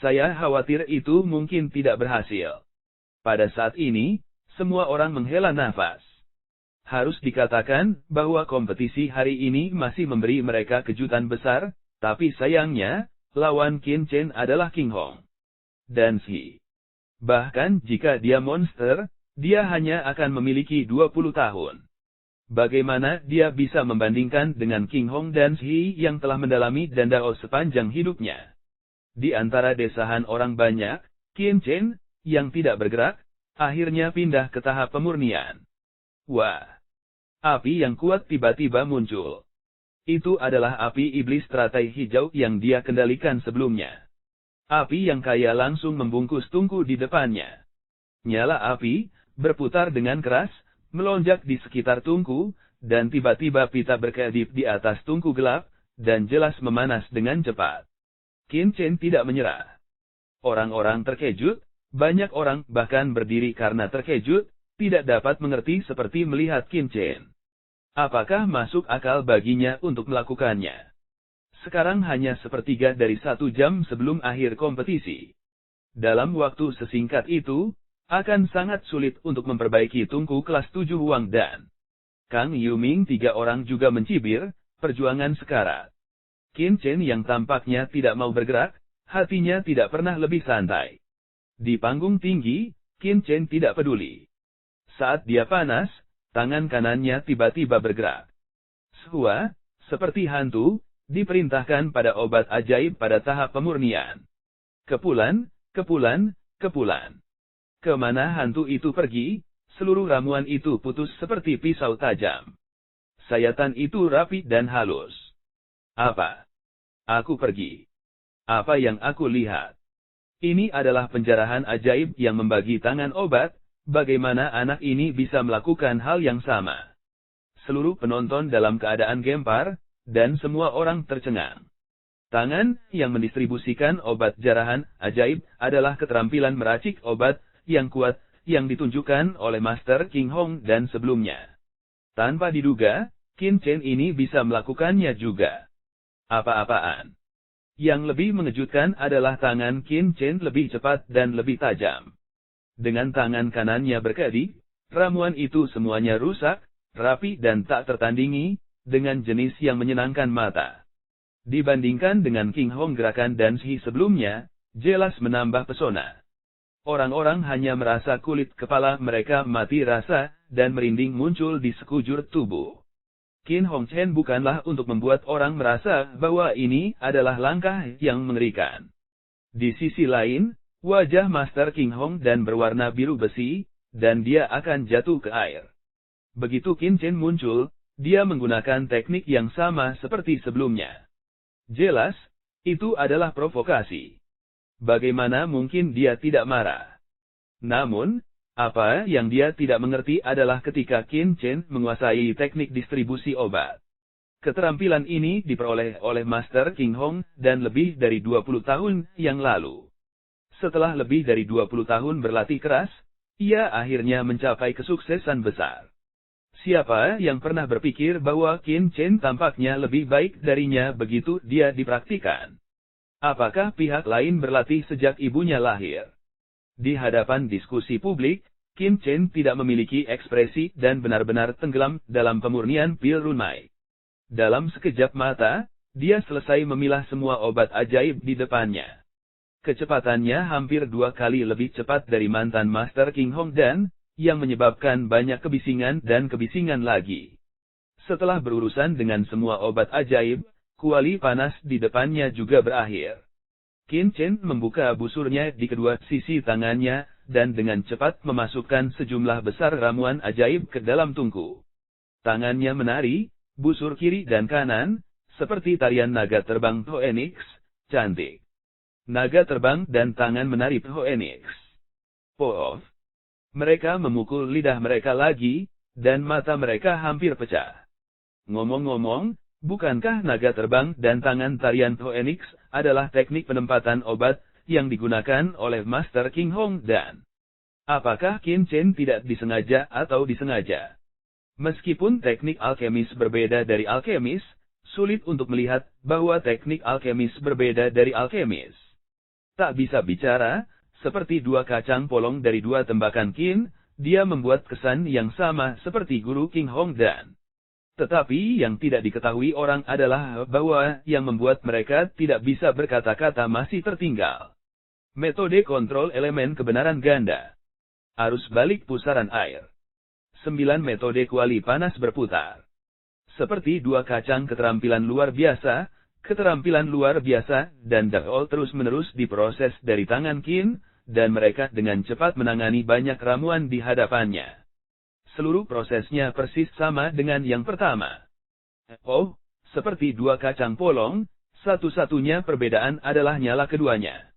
Saya khawatir itu mungkin tidak berhasil. Pada saat ini, semua orang menghela nafas. Harus dikatakan bahwa kompetisi hari ini masih memberi mereka kejutan besar, tapi sayangnya, lawan Qin Chen adalah King Hong dan Shi. Bahkan jika dia monster, dia hanya akan memiliki 20 tahun. Bagaimana dia bisa membandingkan dengan King Hong dan Shi yang telah mendalami Dandao sepanjang hidupnya? Di antara desahan orang banyak, Qin Chen, yang tidak bergerak, akhirnya pindah ke tahap pemurnian. Wah! Api yang kuat tiba-tiba muncul. Itu adalah api iblis teratai hijau yang dia kendalikan sebelumnya. Api yang kaya langsung membungkus tungku di depannya. Nyala api, berputar dengan keras, melonjak di sekitar tungku, dan tiba-tiba pita berkedip di atas tungku gelap, dan jelas memanas dengan cepat. Qin Chen tidak menyerah. Orang-orang terkejut, banyak orang bahkan berdiri karena terkejut, tidak dapat mengerti seperti melihat Qin Chen. Apakah masuk akal baginya untuk melakukannya? Sekarang hanya sepertiga dari 1 jam sebelum akhir kompetisi. Dalam waktu sesingkat itu, akan sangat sulit untuk memperbaiki tungku kelas 7 Wang dan Kang Yuming. 3 orang juga mencibir, perjuangan sekarat. Qin Chen yang tampaknya tidak mau bergerak, hatinya tidak pernah lebih santai. Di panggung tinggi, Qin Chen tidak peduli. Saat dia panas, tangan kanannya tiba-tiba bergerak. Sehua, seperti hantu, diperintahkan pada obat ajaib pada tahap pemurnian. Kepulan, kepulan, kepulan. Kemana hantu itu pergi, seluruh ramuan itu putus seperti pisau tajam. Sayatan itu rapi dan halus. Apa? Aku pergi. Apa yang aku lihat? Ini adalah penjarahan ajaib yang membagi tangan obat. Bagaimana anak ini bisa melakukan hal yang sama? Seluruh penonton dalam keadaan gempar, dan semua orang tercengang. Tangan yang mendistribusikan obat jarahan ajaib adalah keterampilan meracik obat yang kuat yang ditunjukkan oleh Master King Hong dan sebelumnya. Tanpa diduga, Qin Chen ini bisa melakukannya juga. Apa-apaan? Yang lebih mengejutkan adalah tangan Qin Chen lebih cepat dan lebih tajam. Dengan tangan kanannya berkedip, ramuan itu semuanya rusak, rapi dan tak tertandingi, dengan jenis yang menyenangkan mata. Dibandingkan dengan King Hong gerakan dan Shi sebelumnya, jelas menambah pesona. Orang-orang hanya merasa kulit kepala mereka mati rasa, dan merinding muncul di sekujur tubuh. Qin Hong Chen bukanlah untuk membuat orang merasa bahwa ini adalah langkah yang mengerikan. Di sisi lain, wajah Master King Hong dan berwarna biru besi, dan dia akan jatuh ke air. Begitu Qin Chen muncul, dia menggunakan teknik yang sama seperti sebelumnya. Jelas, itu adalah provokasi. Bagaimana mungkin dia tidak marah? Namun, apa yang dia tidak mengerti adalah ketika Qin Chen menguasai teknik distribusi obat. Keterampilan ini diperoleh oleh Master King Hong dan lebih dari 20 tahun yang lalu. Setelah lebih dari 20 tahun berlatih keras, ia akhirnya mencapai kesuksesan besar. Siapa yang pernah berpikir bahwa Qin Chen tampaknya lebih baik darinya begitu dia dipraktikan? Apakah pihak lain berlatih sejak ibunya lahir? Di hadapan diskusi publik, Qin Chen tidak memiliki ekspresi dan benar-benar tenggelam dalam pemurnian pil runmai. Dalam sekejap mata, dia selesai memilah semua obat ajaib di depannya. Kecepatannya hampir 2 kali lebih cepat dari mantan Master King Hong dan, yang menyebabkan banyak kebisingan dan kebisingan lagi. Setelah berurusan dengan semua obat ajaib, kuali panas di depannya juga berakhir. Qin Chen membuka busurnya di kedua sisi tangannya, dan dengan cepat memasukkan sejumlah besar ramuan ajaib ke dalam tungku. Tangannya menari, busur kiri dan kanan, seperti tarian naga terbang Phoenix, cantik. Naga terbang dan tangan menari Phoenix. Poof. Mereka memukul lidah mereka lagi, dan mata mereka hampir pecah. Ngomong-ngomong, bukankah naga terbang dan tangan tarian Phoenix adalah teknik penempatan obat yang digunakan oleh Master King Hong dan? Apakah Qin Chen tidak disengaja atau disengaja? Meskipun teknik alkemis berbeda dari alkemis, sulit untuk melihat bahwa teknik alkemis berbeda dari alkemis. Tak bisa bicara, seperti 2 kacang polong dari 2 tembakan Qin, dia membuat kesan yang sama seperti guru King Hong dan. Tetapi yang tidak diketahui orang adalah bahwa yang membuat mereka tidak bisa berkata-kata masih tertinggal. Metode kontrol elemen kebenaran ganda. Arus balik pusaran air. 9 metode kuali panas berputar. Seperti 2 kacang keterampilan luar biasa, dan Daol terus-menerus diproses dari tangan Qin, dan mereka dengan cepat menangani banyak ramuan di hadapannya. Seluruh prosesnya persis sama dengan yang pertama. Oh, seperti 2 kacang polong, satu-satunya perbedaan adalah nyala keduanya.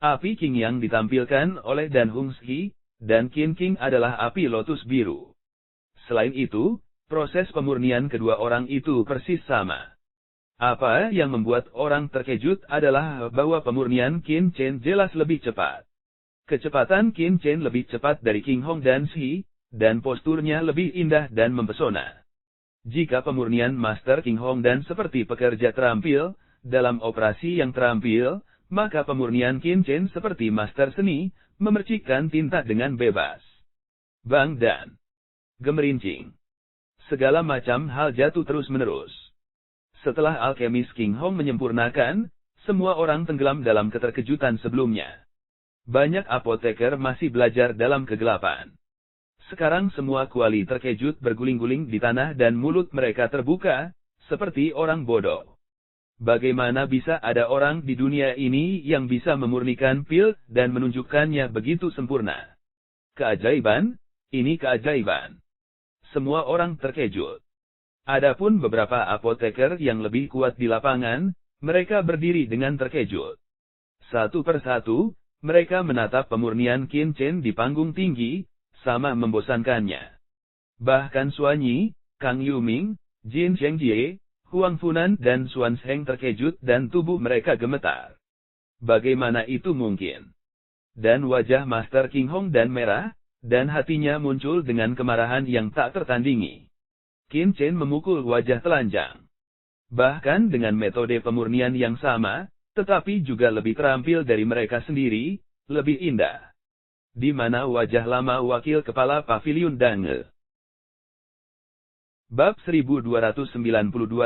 Api King yang ditampilkan oleh Dan Hung Ski, dan Qin King adalah api lotus biru. Selain itu, proses pemurnian kedua orang itu persis sama. Apa yang membuat orang terkejut adalah bahwa pemurnian Qin Chen jelas lebih cepat. Kecepatan Qin Chen lebih cepat dari King Hong dan Shi, dan posturnya lebih indah dan mempesona. Jika pemurnian Master King Hong dan seperti pekerja terampil, dalam operasi yang terampil, maka pemurnian Qin Chen seperti master seni, memercikkan tinta dengan bebas. Bang dan gemerincing. Segala macam hal jatuh terus-menerus. Setelah alkemis King Hong menyempurnakan, semua orang tenggelam dalam keterkejutan sebelumnya. Banyak apoteker masih belajar dalam kegelapan. Sekarang semua kuali terkejut berguling-guling di tanah dan mulut mereka terbuka, seperti orang bodoh. Bagaimana bisa ada orang di dunia ini yang bisa memurnikan pil dan menunjukkannya begitu sempurna? Keajaiban, ini keajaiban. Semua orang terkejut. Adapun beberapa apoteker yang lebih kuat di lapangan, mereka berdiri dengan terkejut. Satu persatu, mereka menatap pemurnian Qin Chen di panggung tinggi, sama membosankannya. Bahkan Suanyi, Kang Yuming, Jin Chengjie, Huang Funan dan Xuan Sheng terkejut dan tubuh mereka gemetar. Bagaimana itu mungkin? Dan wajah Master King Hong dan merah, dan hatinya muncul dengan kemarahan yang tak tertandingi. Qin Chen memukul wajah telanjang. Bahkan dengan metode pemurnian yang sama, tetapi juga lebih terampil dari mereka sendiri, lebih indah. Di mana wajah lama wakil kepala paviliun Dange. Bab 1292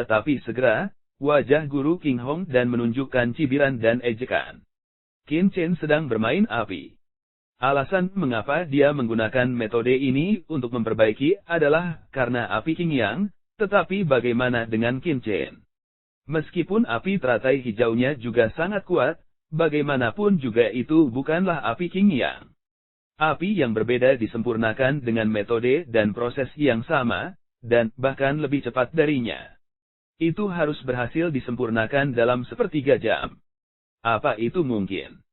tapi segera, wajah guru King Hong dan menunjukkan cibiran dan ejekan. Qin Chen sedang bermain api. Alasan mengapa dia menggunakan metode ini untuk memperbaiki adalah karena api King Yang, tetapi bagaimana dengan Qin Chen? Meskipun api teratai hijaunya juga sangat kuat, bagaimanapun juga itu bukanlah api King Yang. Api yang berbeda disempurnakan dengan metode dan proses yang sama, dan bahkan lebih cepat darinya. Itu harus berhasil disempurnakan dalam sepertiga jam. Apa itu mungkin?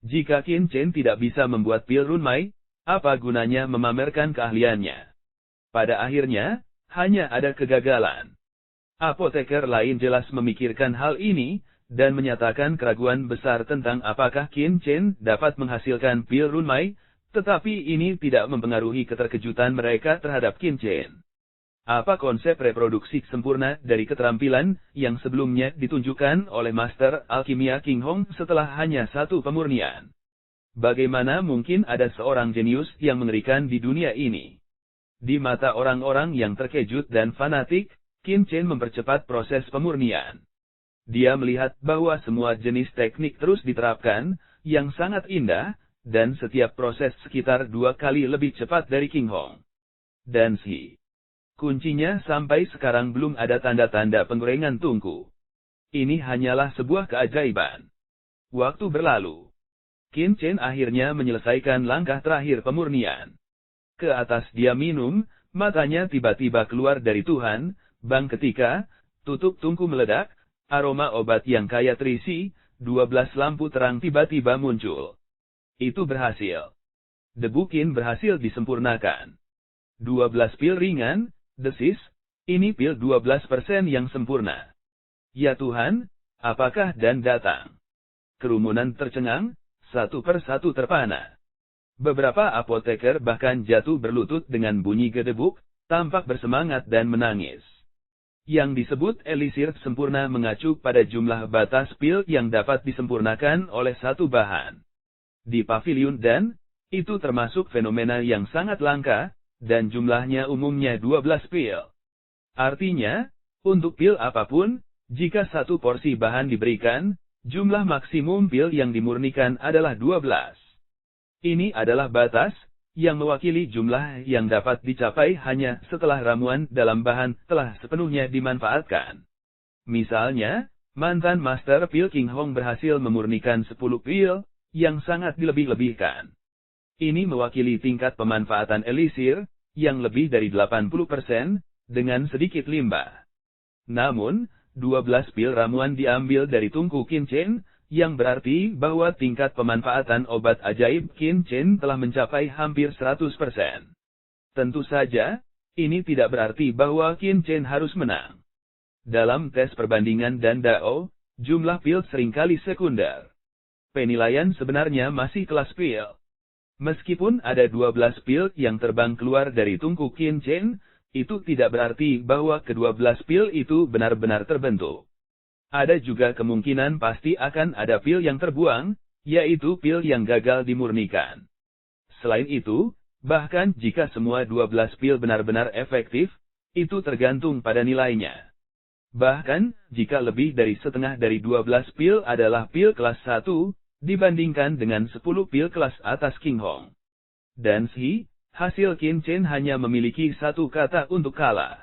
Jika Qin Chen tidak bisa membuat pil runmai, apa gunanya memamerkan keahliannya? Pada akhirnya, hanya ada kegagalan. Apoteker lain jelas memikirkan hal ini, dan menyatakan keraguan besar tentang apakah Qin Chen dapat menghasilkan pil runmai, tetapi ini tidak mempengaruhi keterkejutan mereka terhadap Qin Chen. Apa konsep reproduksi sempurna dari keterampilan yang sebelumnya ditunjukkan oleh Master Alkimia King Hong setelah hanya satu pemurnian? Bagaimana mungkin ada seorang jenius yang mengerikan di dunia ini? Di mata orang-orang yang terkejut dan fanatik, Qin Chen mempercepat proses pemurnian. Dia melihat bahwa semua jenis teknik terus diterapkan, yang sangat indah, dan setiap proses sekitar 2 kali lebih cepat dari King Hong. Dan kuncinya sampai sekarang belum ada tanda-tanda penggorengan tungku. Ini hanyalah sebuah keajaiban. Waktu berlalu. Qin Chen akhirnya menyelesaikan langkah terakhir pemurnian. Ke atas dia minum, matanya tiba-tiba keluar dari Tuhan, bang ketika, tutup tungku meledak, aroma obat yang kaya terisi, 12 lampu terang tiba-tiba muncul. Itu berhasil. Debu Qin berhasil disempurnakan. 12 pil ringan, desis, ini pil 12% yang sempurna. Ya Tuhan, apakah dan datang? Kerumunan tercengang, satu persatu terpana. Beberapa apoteker bahkan jatuh berlutut dengan bunyi gedebuk, tampak bersemangat dan menangis. Yang disebut elisir sempurna mengacu pada jumlah batas pil yang dapat disempurnakan oleh satu bahan. Di paviliun dan, itu termasuk fenomena yang sangat langka, dan jumlahnya umumnya 12 pil. Artinya, untuk pil apapun, jika satu porsi bahan diberikan, jumlah maksimum pil yang dimurnikan adalah 12. Ini adalah batas, yang mewakili jumlah yang dapat dicapai hanya setelah ramuan dalam bahan telah sepenuhnya dimanfaatkan. Misalnya, mantan Master Pil King Hong berhasil memurnikan 10 pil, yang sangat dilebih-lebihkan. Ini mewakili tingkat pemanfaatan elisir, yang lebih dari 80%, dengan sedikit limbah. Namun, 12 pil ramuan diambil dari tungku Qin Chen, yang berarti bahwa tingkat pemanfaatan obat ajaib Qin Chen telah mencapai hampir 100%. Tentu saja, ini tidak berarti bahwa Qin Chen harus menang. Dalam tes perbandingan dan Dao, jumlah pil seringkali sekunder. Penilaian sebenarnya masih kelas pil. Meskipun ada 12 pil yang terbang keluar dari tungku Qin Chen, itu tidak berarti bahwa ke-12 pil itu benar-benar terbentuk. Ada juga kemungkinan pasti akan ada pil yang terbuang, yaitu pil yang gagal dimurnikan. Selain itu, bahkan jika semua 12 pil benar-benar efektif, itu tergantung pada nilainya. Bahkan, jika lebih dari setengah dari 12 pil adalah pil kelas 1, dibandingkan dengan 10 pil kelas atas King Hong dan Shi, hasil Qin Chen hanya memiliki satu kata untuk kalah.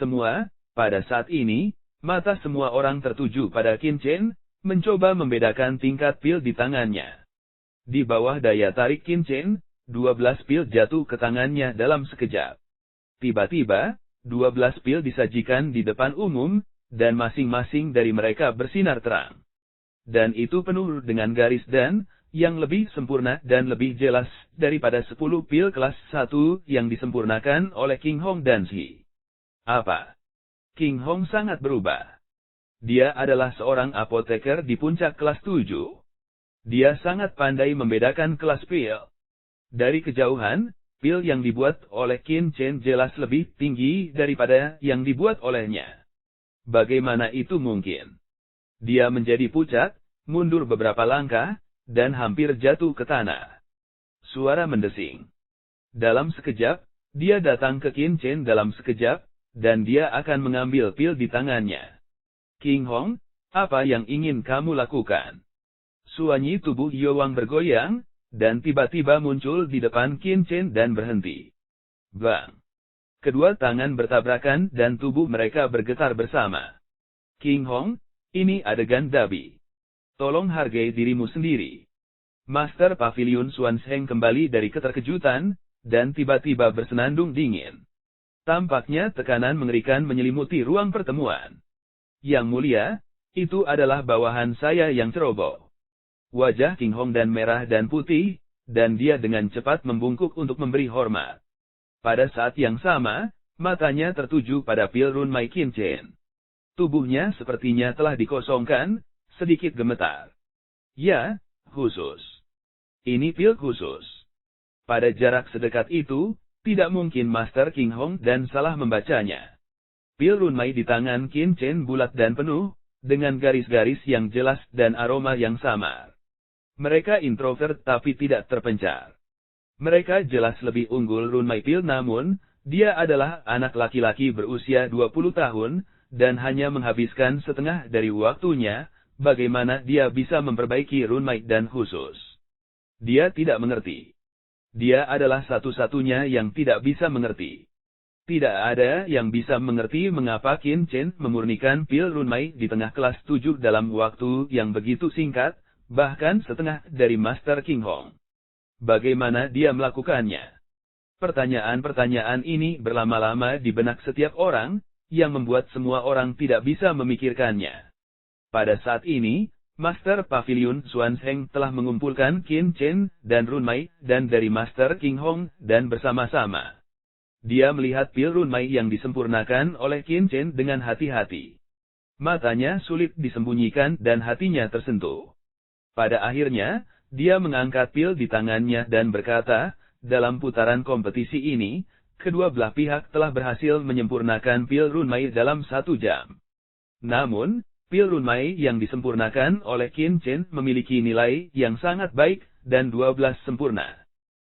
Semua, pada saat ini, mata semua orang tertuju pada Qin Chen, mencoba membedakan tingkat pil di tangannya. Di bawah daya tarik Qin Chen, 12 pil jatuh ke tangannya dalam sekejap. Tiba-tiba, 12 pil disajikan di depan umum, dan masing-masing dari mereka bersinar terang. Dan itu penuh dengan garis dan, yang lebih sempurna dan lebih jelas, daripada 10 pil kelas 1 yang disempurnakan oleh King Hong dan Shi. Apa? King Hong sangat berubah. Dia adalah seorang apoteker di puncak kelas 7. Dia sangat pandai membedakan kelas pil. Dari kejauhan, pil yang dibuat oleh Qin Chen jelas lebih tinggi daripada yang dibuat olehnya. Bagaimana itu mungkin? Dia menjadi pucat, mundur beberapa langkah, dan hampir jatuh ke tanah. Suara mendesing. Dalam sekejap, dia datang ke Qin Chen dalam sekejap, dan dia akan mengambil pil di tangannya. King Hong, apa yang ingin kamu lakukan? Suanyi tubuh Yowang bergoyang, dan tiba-tiba muncul di depan Qin Chen dan berhenti. Bang! Kedua tangan bertabrakan dan tubuh mereka bergetar bersama. King Hong, ini adegan Dabi. Tolong hargai dirimu sendiri. Master Pavilion Xuanzheng kembali dari keterkejutan, dan tiba-tiba bersenandung dingin. Tampaknya tekanan mengerikan menyelimuti ruang pertemuan. Yang mulia, itu adalah bawahan saya yang ceroboh. Wajah King Hong dan merah dan putih, dan dia dengan cepat membungkuk untuk memberi hormat. Pada saat yang sama, matanya tertuju pada pil Runmai Qin Chen. Tubuhnya sepertinya telah dikosongkan, sedikit gemetar. Ya, khusus. Ini pil khusus. Pada jarak sedekat itu, tidak mungkin Master King Hong dan salah membacanya. Pil Runmai di tangan Qin Chen bulat dan penuh, dengan garis-garis yang jelas dan aroma yang samar. Mereka introvert tapi tidak terpencar. Mereka jelas lebih unggul Runmai pil namun, dia adalah anak laki-laki berusia 20 tahun, dan hanya menghabiskan setengah dari waktunya, bagaimana dia bisa memperbaiki Runmai dan khusus. Dia tidak mengerti. Dia adalah satu-satunya yang tidak bisa mengerti. Tidak ada yang bisa mengerti mengapa Qin Chen memurnikan pil Runmai di tengah kelas 7 dalam waktu yang begitu singkat, bahkan setengah dari Master King Hong. Bagaimana dia melakukannya? Pertanyaan-pertanyaan ini berlama-lama di benak setiap orang, yang membuat semua orang tidak bisa memikirkannya. Pada saat ini, Master Pavilion Xuanzheng telah mengumpulkan Qin Chen dan Runmai, dan dari Master King Hong, dan bersama-sama. Dia melihat pil Runmai yang disempurnakan oleh Qin Chen dengan hati-hati. Matanya sulit disembunyikan dan hatinya tersentuh. Pada akhirnya, dia mengangkat pil di tangannya dan berkata, dalam putaran kompetisi ini, kedua belah pihak telah berhasil menyempurnakan pil Runmai dalam 1 jam. Namun, pil Runmai yang disempurnakan oleh Qin Chen memiliki nilai yang sangat baik, dan 12 sempurna.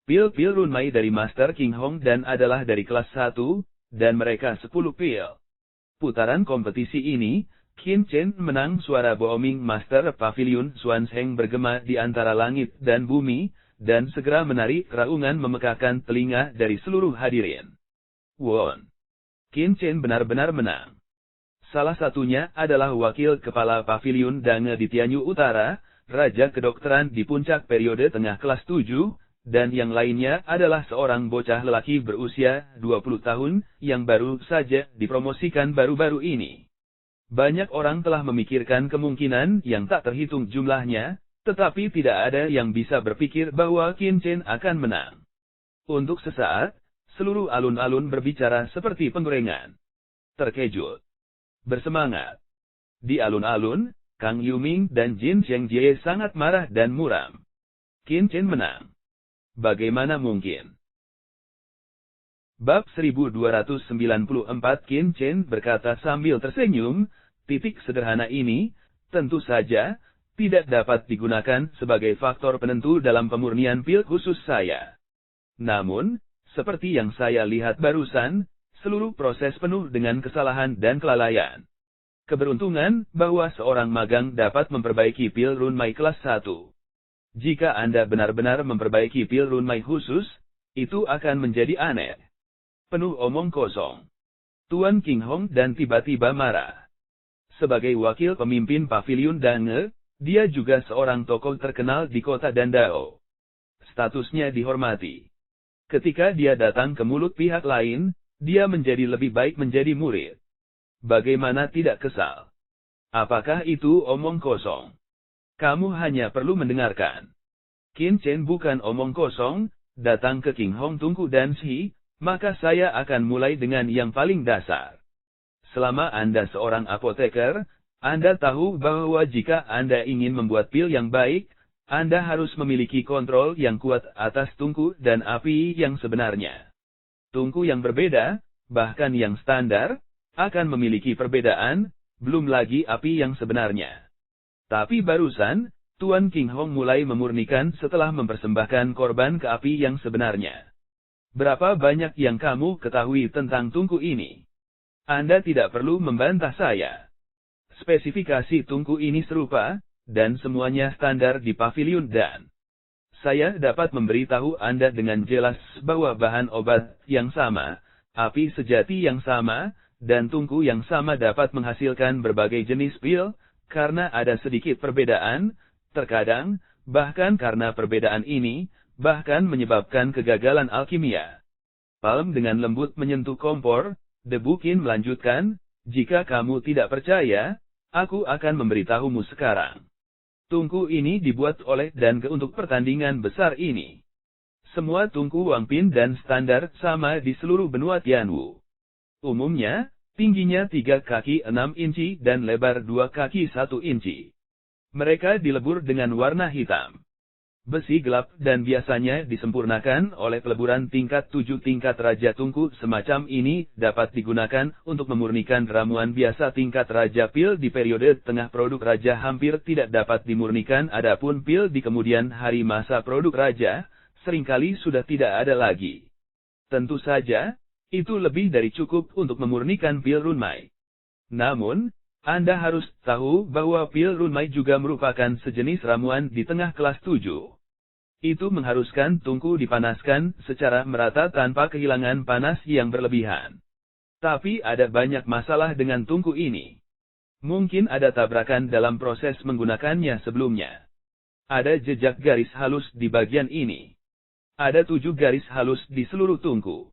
Pil-pil Runmai dari Master King Hong dan adalah dari kelas 1, dan mereka 10 pil. Putaran kompetisi ini, Qin Chen menang. Suara booming Master Pavilion Xuanzheng bergema di antara langit dan bumi, dan segera menarik raungan memekakkan telinga dari seluruh hadirin. Won! Qin Chen benar-benar menang. Salah satunya adalah wakil kepala Pavilion Dange di Tianyu Utara, Raja Kedokteran di puncak periode tengah kelas 7, dan yang lainnya adalah seorang bocah lelaki berusia 20 tahun, yang baru saja dipromosikan baru-baru ini. Banyak orang telah memikirkan kemungkinan yang tak terhitung jumlahnya, tetapi tidak ada yang bisa berpikir bahwa Qin Chen akan menang. Untuk sesaat, seluruh alun-alun berbicara seperti penggorengan. Terkejut. Bersemangat. Di alun-alun, Kang Yuming dan Jin Xiangjie sangat marah dan muram. Qin Chen menang. Bagaimana mungkin? Bab 1294 Qin Chen berkata sambil tersenyum, titik sederhana ini, tentu saja, tidak dapat digunakan sebagai faktor penentu dalam pemurnian pil khusus saya. Namun, seperti yang saya lihat barusan, seluruh proses penuh dengan kesalahan dan kelalaian. Keberuntungan bahwa seorang magang dapat memperbaiki pil Runmai kelas 1. Jika Anda benar-benar memperbaiki pil Runmai khusus, itu akan menjadi aneh. Penuh omong kosong. Tuan King Hong dan tiba-tiba marah. Sebagai wakil pemimpin pavilion Dange, dia juga seorang tokoh terkenal di kota Dandao. Statusnya dihormati. Ketika dia datang ke mulut pihak lain, dia menjadi lebih baik menjadi murid. Bagaimana tidak kesal? Apakah itu omong kosong? Kamu hanya perlu mendengarkan. Qin Chen bukan omong kosong, datang ke King Hong Tungku dan Shi, maka saya akan mulai dengan yang paling dasar. Selama Anda seorang apoteker, Anda tahu bahwa jika Anda ingin membuat pil yang baik, Anda harus memiliki kontrol yang kuat atas tungku dan api yang sebenarnya. Tungku yang berbeda, bahkan yang standar, akan memiliki perbedaan, belum lagi api yang sebenarnya. Tapi barusan, Tuan King Hong mulai memurnikan setelah mempersembahkan korban ke api yang sebenarnya. Berapa banyak yang kamu ketahui tentang tungku ini? Anda tidak perlu membantah saya. Spesifikasi tungku ini serupa, dan semuanya standar di pavilion dan saya dapat memberitahu Anda dengan jelas bahwa bahan obat yang sama, api sejati yang sama, dan tungku yang sama dapat menghasilkan berbagai jenis pil, karena ada sedikit perbedaan, terkadang, bahkan karena perbedaan ini, bahkan menyebabkan kegagalan alkimia. Palm dengan lembut menyentuh kompor, debu Qin melanjutkan, jika kamu tidak percaya, aku akan memberitahumu sekarang. Tungku ini dibuat oleh dan untuk pertandingan besar ini. Semua tungku Wang Pin dan standar sama di seluruh benua Tianwu. Umumnya, tingginya 3 kaki 6 inci dan lebar 2 kaki 1 inci. Mereka dilebur dengan warna hitam. Besi gelap dan biasanya disempurnakan oleh peleburan tingkat 7 tingkat Raja Tungku semacam ini dapat digunakan untuk memurnikan ramuan biasa tingkat Raja Pil di periode tengah produk Raja hampir tidak dapat dimurnikan adapun pil di kemudian hari masa produk Raja, seringkali sudah tidak ada lagi. Tentu saja, itu lebih dari cukup untuk memurnikan pil Runmai. Namun, Anda harus tahu bahwa pil Runmai juga merupakan sejenis ramuan di tengah kelas 7. Itu mengharuskan tungku dipanaskan secara merata tanpa kehilangan panas yang berlebihan. Tapi ada banyak masalah dengan tungku ini. Mungkin ada tabrakan dalam proses menggunakannya sebelumnya. Ada jejak garis halus di bagian ini. Ada 7 garis halus di seluruh tungku.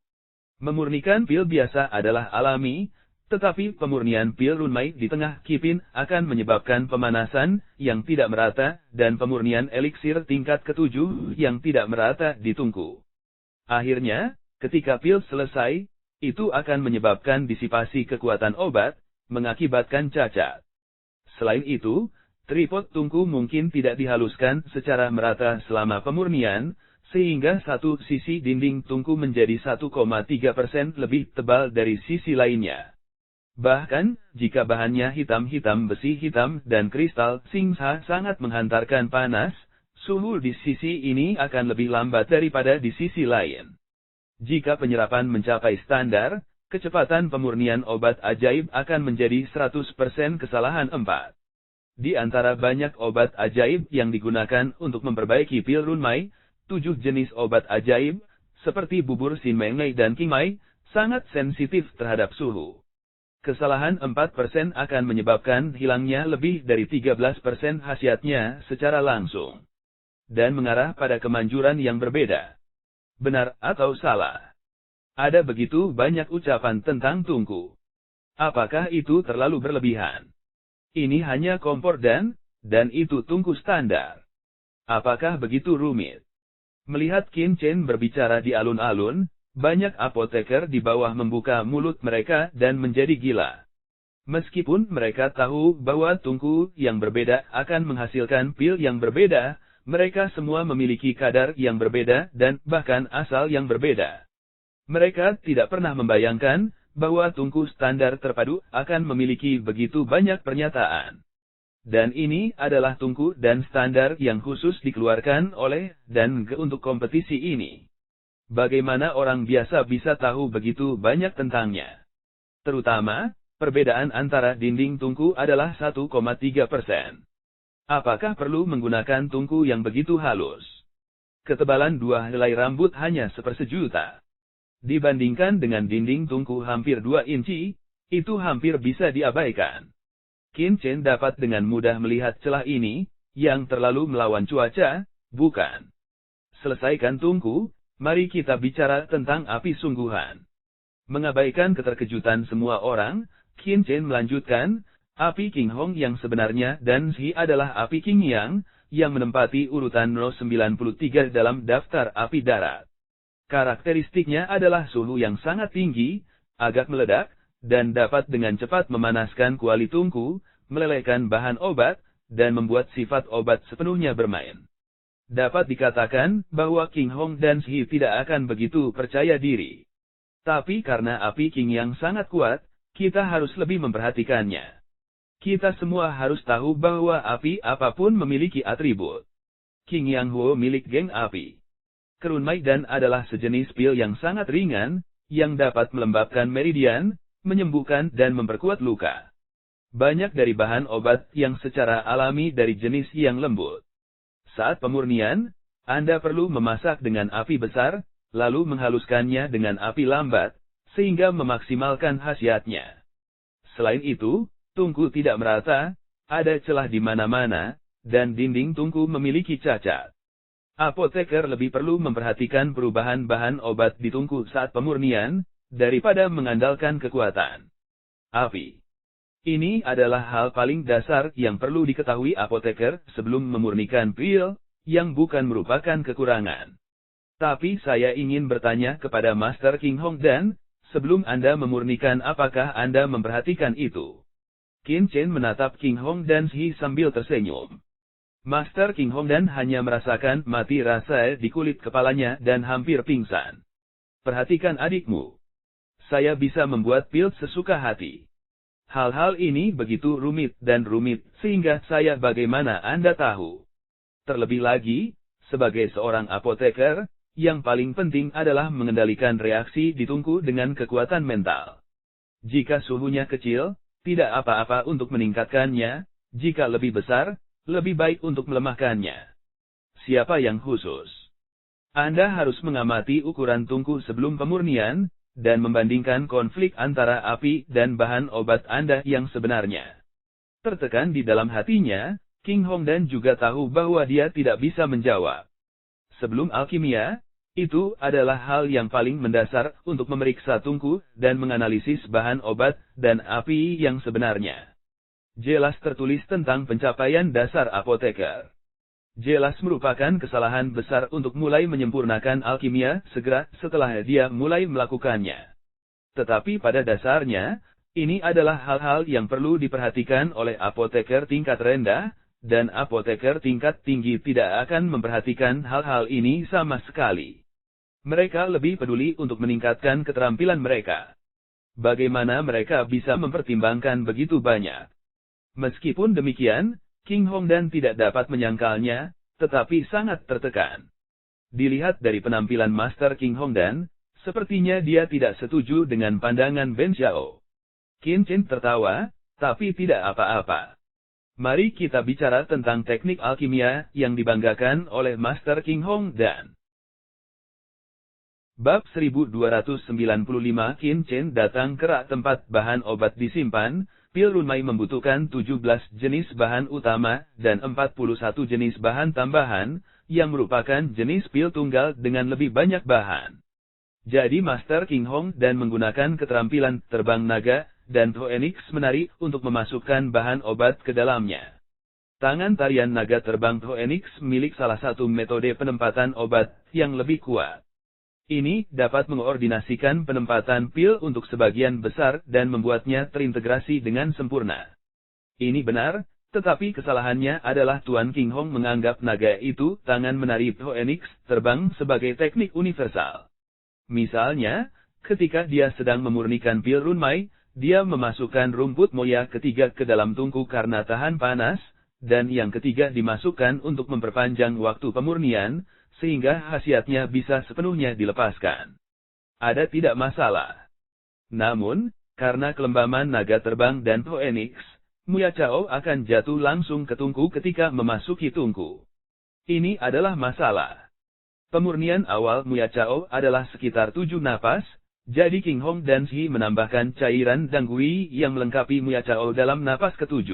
Memurnikan pil biasa adalah alami, tetapi pemurnian pil Runmai di tengah kipin akan menyebabkan pemanasan yang tidak merata dan pemurnian eliksir tingkat ke-7 yang tidak merata di tungku. Akhirnya, ketika pil selesai, itu akan menyebabkan disipasi kekuatan obat, mengakibatkan cacat. Selain itu, tripod tungku mungkin tidak dihaluskan secara merata selama pemurnian, sehingga satu sisi dinding tungku menjadi 1,3% lebih tebal dari sisi lainnya. Bahkan, jika bahannya hitam-hitam besi hitam dan kristal singsa sangat menghantarkan panas, suhu di sisi ini akan lebih lambat daripada di sisi lain. Jika penyerapan mencapai standar, kecepatan pemurnian obat ajaib akan menjadi 100% kesalahan 4. Di antara banyak obat ajaib yang digunakan untuk memperbaiki pil Runmai, 7 jenis obat ajaib, seperti bubur Sinmengai dan Qingmai, sangat sensitif terhadap suhu. Kesalahan 4% akan menyebabkan hilangnya lebih dari 13% khasiatnya secara langsung. Dan mengarah pada kemanjuran yang berbeda. Benar atau salah? Ada begitu banyak ucapan tentang tungku. Apakah itu terlalu berlebihan? Ini hanya kompor dan itu tungku standar. Apakah begitu rumit? Melihat Qin Chen berbicara di alun-alun, banyak apoteker di bawah membuka mulut mereka dan menjadi gila. Meskipun mereka tahu bahwa tungku yang berbeda akan menghasilkan pil yang berbeda, Mereka semua memiliki kadar yang berbeda dan bahkan asal yang berbeda. Mereka tidak pernah membayangkan bahwa tungku standar terpadu akan memiliki begitu banyak pernyataan. Dan ini adalah tungku dan standar yang khusus dikeluarkan oleh dan untuk kompetisi ini. Bagaimana orang biasa bisa tahu begitu banyak tentangnya? Terutama, perbedaan antara dinding tungku adalah 1,3%. Apakah perlu menggunakan tungku yang begitu halus? Ketebalan 2 helai rambut hanya sepersejuta. Dibandingkan dengan dinding tungku hampir 2 inci, itu hampir bisa diabaikan. Qin Chen dapat dengan mudah melihat celah ini, yang terlalu melawan cuaca, bukan. Selesaikan tungku, mari kita bicara tentang api sungguhan. Mengabaikan keterkejutan semua orang, Qin Chen melanjutkan, api King Hong yang sebenarnya dan Shi adalah api King Yang, yang menempati urutan No. 93 dalam daftar api darat. Karakteristiknya adalah suhu yang sangat tinggi, agak meledak, dan dapat dengan cepat memanaskan kuali tungku, melelehkan bahan obat, dan membuat sifat obat sepenuhnya bermain. Dapat dikatakan bahwa King Hong dan Shi tidak akan begitu percaya diri. Tapi karena api King yang sangat kuat, kita harus lebih memperhatikannya. Kita semua harus tahu bahwa api apapun memiliki atribut. King Yang Huo milik geng api. Kerunmai dan adalah sejenis pil yang sangat ringan, yang dapat melembabkan meridian, menyembuhkan dan memperkuat luka. Banyak dari bahan obat yang secara alami dari jenis yang lembut. Saat pemurnian, Anda perlu memasak dengan api besar, lalu menghaluskannya dengan api lambat, sehingga memaksimalkan khasiatnya. Selain itu, tungku tidak merata, ada celah di mana-mana, dan dinding tungku memiliki cacat. Apoteker lebih perlu memperhatikan perubahan bahan obat di tungku saat pemurnian, daripada mengandalkan kekuatan api. Ini adalah hal paling dasar yang perlu diketahui apoteker sebelum memurnikan pil, yang bukan merupakan kekurangan. Tapi saya ingin bertanya kepada Master King Hong Dan, sebelum Anda memurnikan apakah Anda memperhatikan itu? Qin Chen menatap King Hong Dan Shi sambil tersenyum. Master King Hong Dan hanya merasakan mati rasa di kulit kepalanya dan hampir pingsan. Perhatikan adikmu. Saya bisa membuat pil sesuka hati. Hal-hal ini begitu rumit sehingga saya bagaimana Anda tahu. Terlebih lagi, sebagai seorang apoteker, yang paling penting adalah mengendalikan reaksi di tungku dengan kekuatan mental. Jika suhunya kecil, tidak apa-apa untuk meningkatkannya, jika lebih besar, lebih baik untuk melemahkannya. Siapa yang khusus? Anda harus mengamati ukuran tungku sebelum pemurnian, dan membandingkan konflik antara api dan bahan obat Anda yang sebenarnya. Tertekan di dalam hatinya, King Hong Dan juga tahu bahwa dia tidak bisa menjawab. Sebelum alkimia, itu adalah hal yang paling mendasar untuk memeriksa tungku dan menganalisis bahan obat dan api yang sebenarnya. Jelas tertulis tentang pencapaian dasar apoteker. Jelas merupakan kesalahan besar untuk mulai menyempurnakan alkimia segera setelah dia mulai melakukannya. Tetapi pada dasarnya, ini adalah hal-hal yang perlu diperhatikan oleh apoteker tingkat rendah, dan apoteker tingkat tinggi tidak akan memperhatikan hal-hal ini sama sekali. Mereka lebih peduli untuk meningkatkan keterampilan mereka. Bagaimana mereka bisa mempertimbangkan begitu banyak? Meskipun demikian, King Hong Dan tidak dapat menyangkalnya, tetapi sangat tertekan. Dilihat dari penampilan Master King Hong Dan, sepertinya dia tidak setuju dengan pandangan Ben Xiao. Qin Chen tertawa, tapi tidak apa-apa. Mari kita bicara tentang teknik alkimia yang dibanggakan oleh Master King Hong Dan. Bab 1295 Qin Chen datang ke rak tempat bahan obat disimpan. Pil Runmai membutuhkan 17 jenis bahan utama dan 41 jenis bahan tambahan, yang merupakan jenis pil tunggal dengan lebih banyak bahan. Jadi Master King Hong Dan menggunakan keterampilan terbang naga dan Phoenix menari untuk memasukkan bahan obat ke dalamnya. Tangan tarian naga terbang Phoenix milik salah satu metode penempatan obat yang lebih kuat. Ini dapat mengordinasikan penempatan pil untuk sebagian besar dan membuatnya terintegrasi dengan sempurna. Ini benar, Tetapi kesalahannya adalah Tuan King Hong menganggap naga itu tangan menari Phoenix terbang sebagai teknik universal. Misalnya, ketika dia sedang memurnikan pil runmai, dia memasukkan rumput moya ketiga ke dalam tungku karena tahan panas, dan yang ketiga dimasukkan untuk memperpanjang waktu pemurnian, sehingga khasiatnya bisa sepenuhnya dilepaskan. Ada tidak masalah. Namun, karena kelembaman naga terbang dan Phoenix, Muya Chao akan jatuh langsung ke tungku ketika memasuki tungku. Ini adalah masalah. Pemurnian awal Muya Chao adalah sekitar 7 napas, jadi King Hong dan Shi menambahkan cairan Dangui yang melengkapi Muya Chao dalam napas ke-7.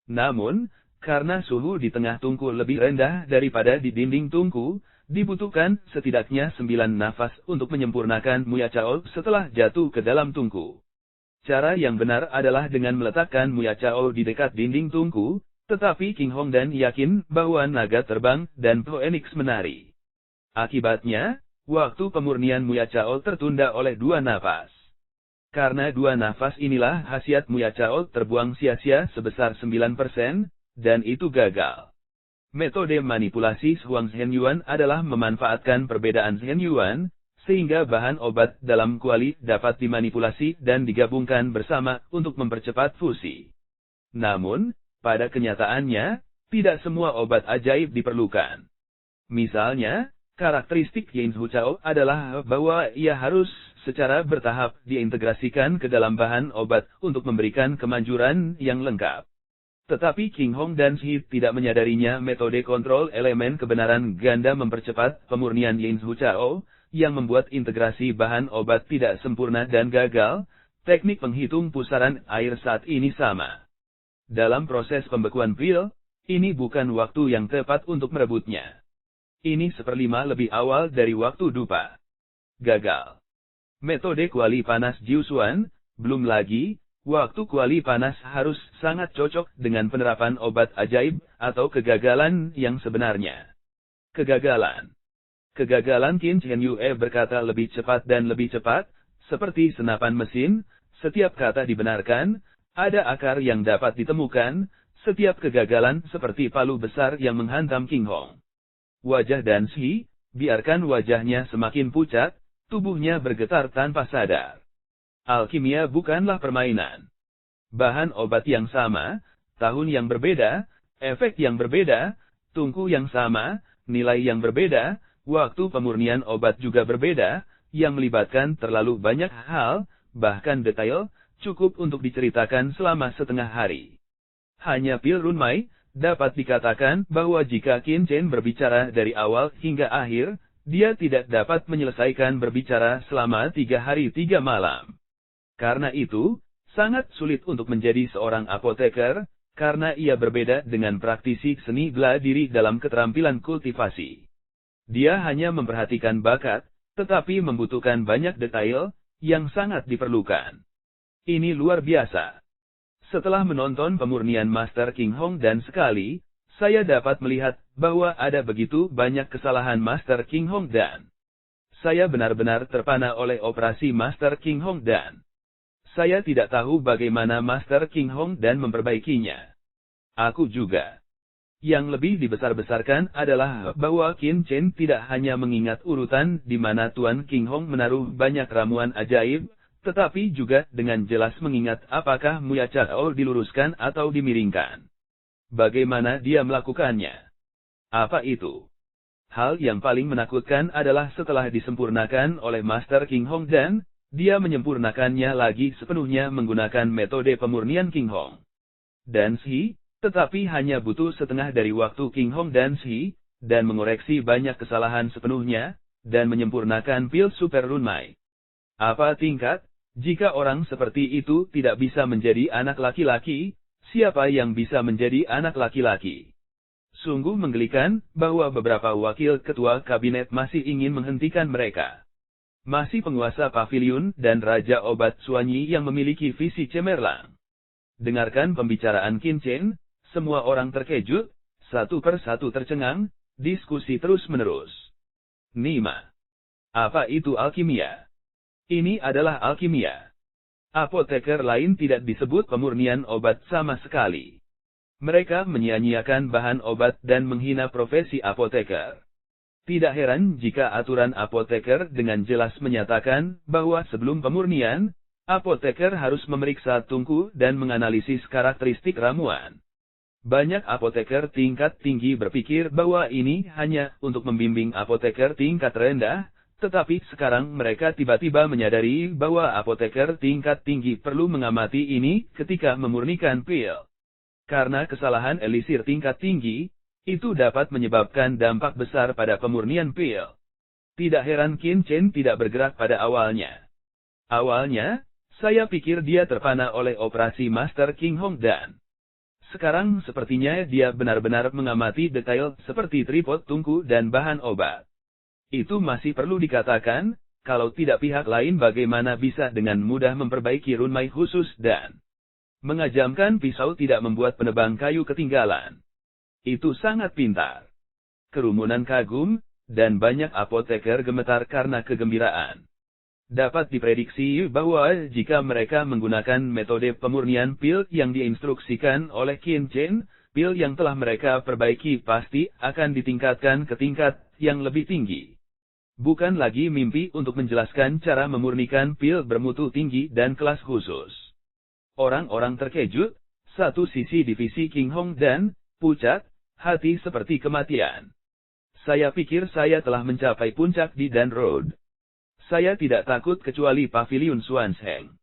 Namun, karena suhu di tengah tungku lebih rendah daripada di dinding tungku, dibutuhkan setidaknya 9 nafas untuk menyempurnakan Muya Chao setelah jatuh ke dalam tungku. Cara yang benar adalah dengan meletakkan Muya Chao di dekat dinding tungku, tetapi King Hong dan yakin bahwa naga terbang dan Phoenix menari. Akibatnya, waktu pemurnian Muya Chao tertunda oleh 2 nafas. Karena 2 nafas inilah khasiat Muya Chao terbuang sia-sia sebesar 9%, dan itu gagal. Metode manipulasi Zhuang Zhenyuan adalah memanfaatkan perbedaan Zhenyuan, sehingga bahan obat dalam kuali dapat dimanipulasi dan digabungkan bersama untuk mempercepat fusi. Namun, pada kenyataannya, tidak semua obat ajaib diperlukan. Misalnya, karakteristik Yin Hu Chao adalah bahwa ia harus secara bertahap diintegrasikan ke dalam bahan obat untuk memberikan kemanjuran yang lengkap. Tetapi King Hong dan Shi tidak menyadarinya metode kontrol elemen kebenaran ganda mempercepat pemurnian Yin Hu Chao, yang membuat integrasi bahan obat tidak sempurna dan gagal. Teknik penghitung pusaran air saat ini sama. Dalam proses pembekuan pil, ini bukan waktu yang tepat untuk merebutnya. Ini 1/5 lebih awal dari waktu dupa. Gagal. Metode kuali panas Jiusuan, belum lagi, waktu kuali panas harus sangat cocok dengan penerapan obat ajaib atau kegagalan yang sebenarnya. Kegagalan. Kegagalan Qin Chen Yue berkata lebih cepat dan lebih cepat, seperti senapan mesin, setiap kata dibenarkan, ada akar yang dapat ditemukan, setiap kegagalan seperti palu besar yang menghantam King Hong. Wajah dan Shi, biarkan wajahnya semakin pucat, tubuhnya bergetar tanpa sadar. Alkimia bukanlah permainan. Bahan obat yang sama, tahun yang berbeda, efek yang berbeda, tungku yang sama, nilai yang berbeda, waktu pemurnian obat juga berbeda, yang melibatkan terlalu banyak hal, bahkan detail, cukup untuk diceritakan selama setengah hari. Hanya pil runmai, dapat dikatakan bahwa jika Qin Chen berbicara dari awal hingga akhir, dia tidak dapat menyelesaikan berbicara selama 3 hari 3 malam. Karena itu, sangat sulit untuk menjadi seorang apoteker, karena ia berbeda dengan praktisi seni bela diri dalam keterampilan kultivasi. Dia hanya memperhatikan bakat, tetapi membutuhkan banyak detail, yang sangat diperlukan. Ini luar biasa. Setelah menonton pemurnian Master King Hong dan sekali, saya dapat melihat bahwa ada begitu banyak kesalahan Master King Hong dan saya benar-benar terpana oleh operasi Master King Hong dan saya tidak tahu bagaimana Master King Hong dan memperbaikinya. Aku juga. Yang lebih dibesar-besarkan adalah bahwa Qin Chen tidak hanya mengingat urutan di mana Tuan King Hong menaruh banyak ramuan ajaib, tetapi juga dengan jelas mengingat apakah Muya Chao diluruskan atau dimiringkan. Bagaimana dia melakukannya? Apa itu? Hal yang paling menakutkan adalah setelah disempurnakan oleh Master King Hong dan dia menyempurnakannya lagi sepenuhnya menggunakan metode pemurnian King Hong dan Shi, tetapi hanya butuh setengah dari waktu King Hong dan Shi, dan mengoreksi banyak kesalahan sepenuhnya, dan menyempurnakan pil super runmai. Apa tingkat? Jika orang seperti itu tidak bisa menjadi anak laki-laki, siapa yang bisa menjadi anak laki-laki? Sungguh menggelikan bahwa beberapa wakil ketua kabinet masih ingin menghentikan mereka. Masih penguasa pavilion dan Raja Obat Suanyi yang memiliki visi cemerlang. Dengarkan pembicaraan Qin Chen. Semua orang terkejut, satu persatu tercengang, diskusi terus-menerus. Nima. Apa itu alkimia? Ini adalah alkimia. Apoteker lain tidak disebut pemurnian obat sama sekali. Mereka menyia-nyiakan bahan obat dan menghina profesi apoteker. Tidak heran jika aturan apoteker dengan jelas menyatakan bahwa sebelum pemurnian, apoteker harus memeriksa tungku dan menganalisis karakteristik ramuan. Banyak apoteker tingkat tinggi berpikir bahwa ini hanya untuk membimbing apoteker tingkat rendah, tetapi sekarang mereka tiba-tiba menyadari bahwa apoteker tingkat tinggi perlu mengamati ini ketika memurnikan pil. Karena kesalahan elisir tingkat tinggi, itu dapat menyebabkan dampak besar pada pemurnian pil. Tidak heran Qin Chen tidak bergerak pada awalnya. Awalnya, saya pikir dia terpana oleh operasi Master King Hong dan sekarang sepertinya dia benar-benar mengamati detail seperti tripod tungku dan bahan obat. Itu masih perlu dikatakan, kalau tidak pihak lain bagaimana bisa dengan mudah memperbaiki runmai khusus dan mengajamkan pisau tidak membuat penebang kayu ketinggalan. Itu sangat pintar. Kerumunan kagum, dan banyak apoteker gemetar karena kegembiraan. Dapat diprediksi bahwa jika mereka menggunakan metode pemurnian pil yang diinstruksikan oleh Qin Chen, pil yang telah mereka perbaiki pasti akan ditingkatkan ke tingkat yang lebih tinggi. Bukan lagi mimpi untuk menjelaskan cara memurnikan pil bermutu tinggi dan kelas khusus. Orang-orang terkejut, satu sisi divisi King Hong dan pucat, hati seperti kematian. Saya pikir saya telah mencapai puncak di Dan Road. Saya tidak takut kecuali Pavilion Swansheng.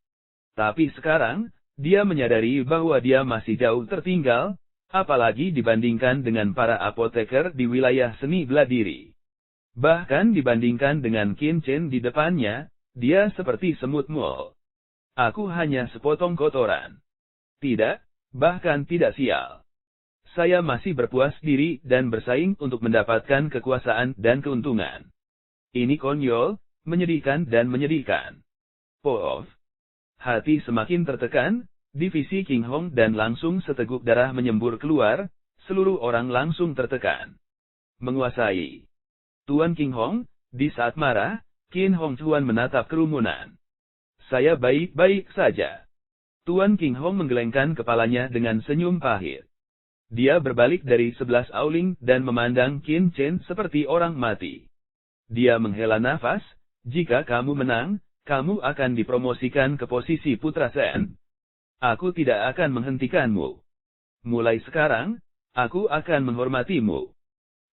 Tapi sekarang, dia menyadari bahwa dia masih jauh tertinggal, apalagi dibandingkan dengan para apoteker di wilayah seni bela diri. Bahkan dibandingkan dengan Qin Chen di depannya, dia seperti semut mul. Aku hanya sepotong kotoran. Tidak, bahkan tidak sial. Saya masih berpuas diri dan bersaing untuk mendapatkan kekuasaan dan keuntungan. Ini konyol, menyedihkan dan menyedihkan. Poof. Hati semakin tertekan, divisi King Hong dan langsung seteguk darah menyembur keluar, seluruh orang langsung tertekan. Menguasai. Tuan King Hong, di saat marah, Qin Hong Chuan menatap kerumunan. Saya baik-baik saja. Tuan King Hong menggelengkan kepalanya dengan senyum pahit. Dia berbalik dari 11 auling dan memandang Qin Chen seperti orang mati. Dia menghela nafas, jika kamu menang, kamu akan dipromosikan ke posisi Putra Sen. Aku tidak akan menghentikanmu. Mulai sekarang, aku akan menghormatimu.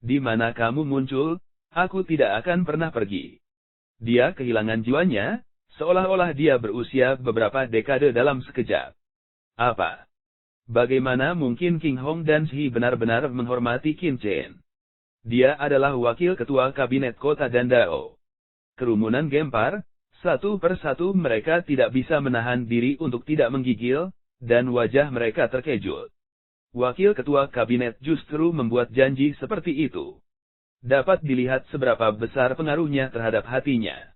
Di mana kamu muncul, aku tidak akan pernah pergi. Dia kehilangan jiwanya, seolah-olah dia berusia beberapa dekade dalam sekejap. Apa? Bagaimana mungkin King Hong dan Shi benar-benar menghormati Qin Chen? Dia adalah wakil ketua kabinet kota Dandao. Kerumunan gempar, satu persatu mereka tidak bisa menahan diri untuk tidak menggigil, dan wajah mereka terkejut. Wakil ketua kabinet justru membuat janji seperti itu. Dapat dilihat seberapa besar pengaruhnya terhadap hatinya.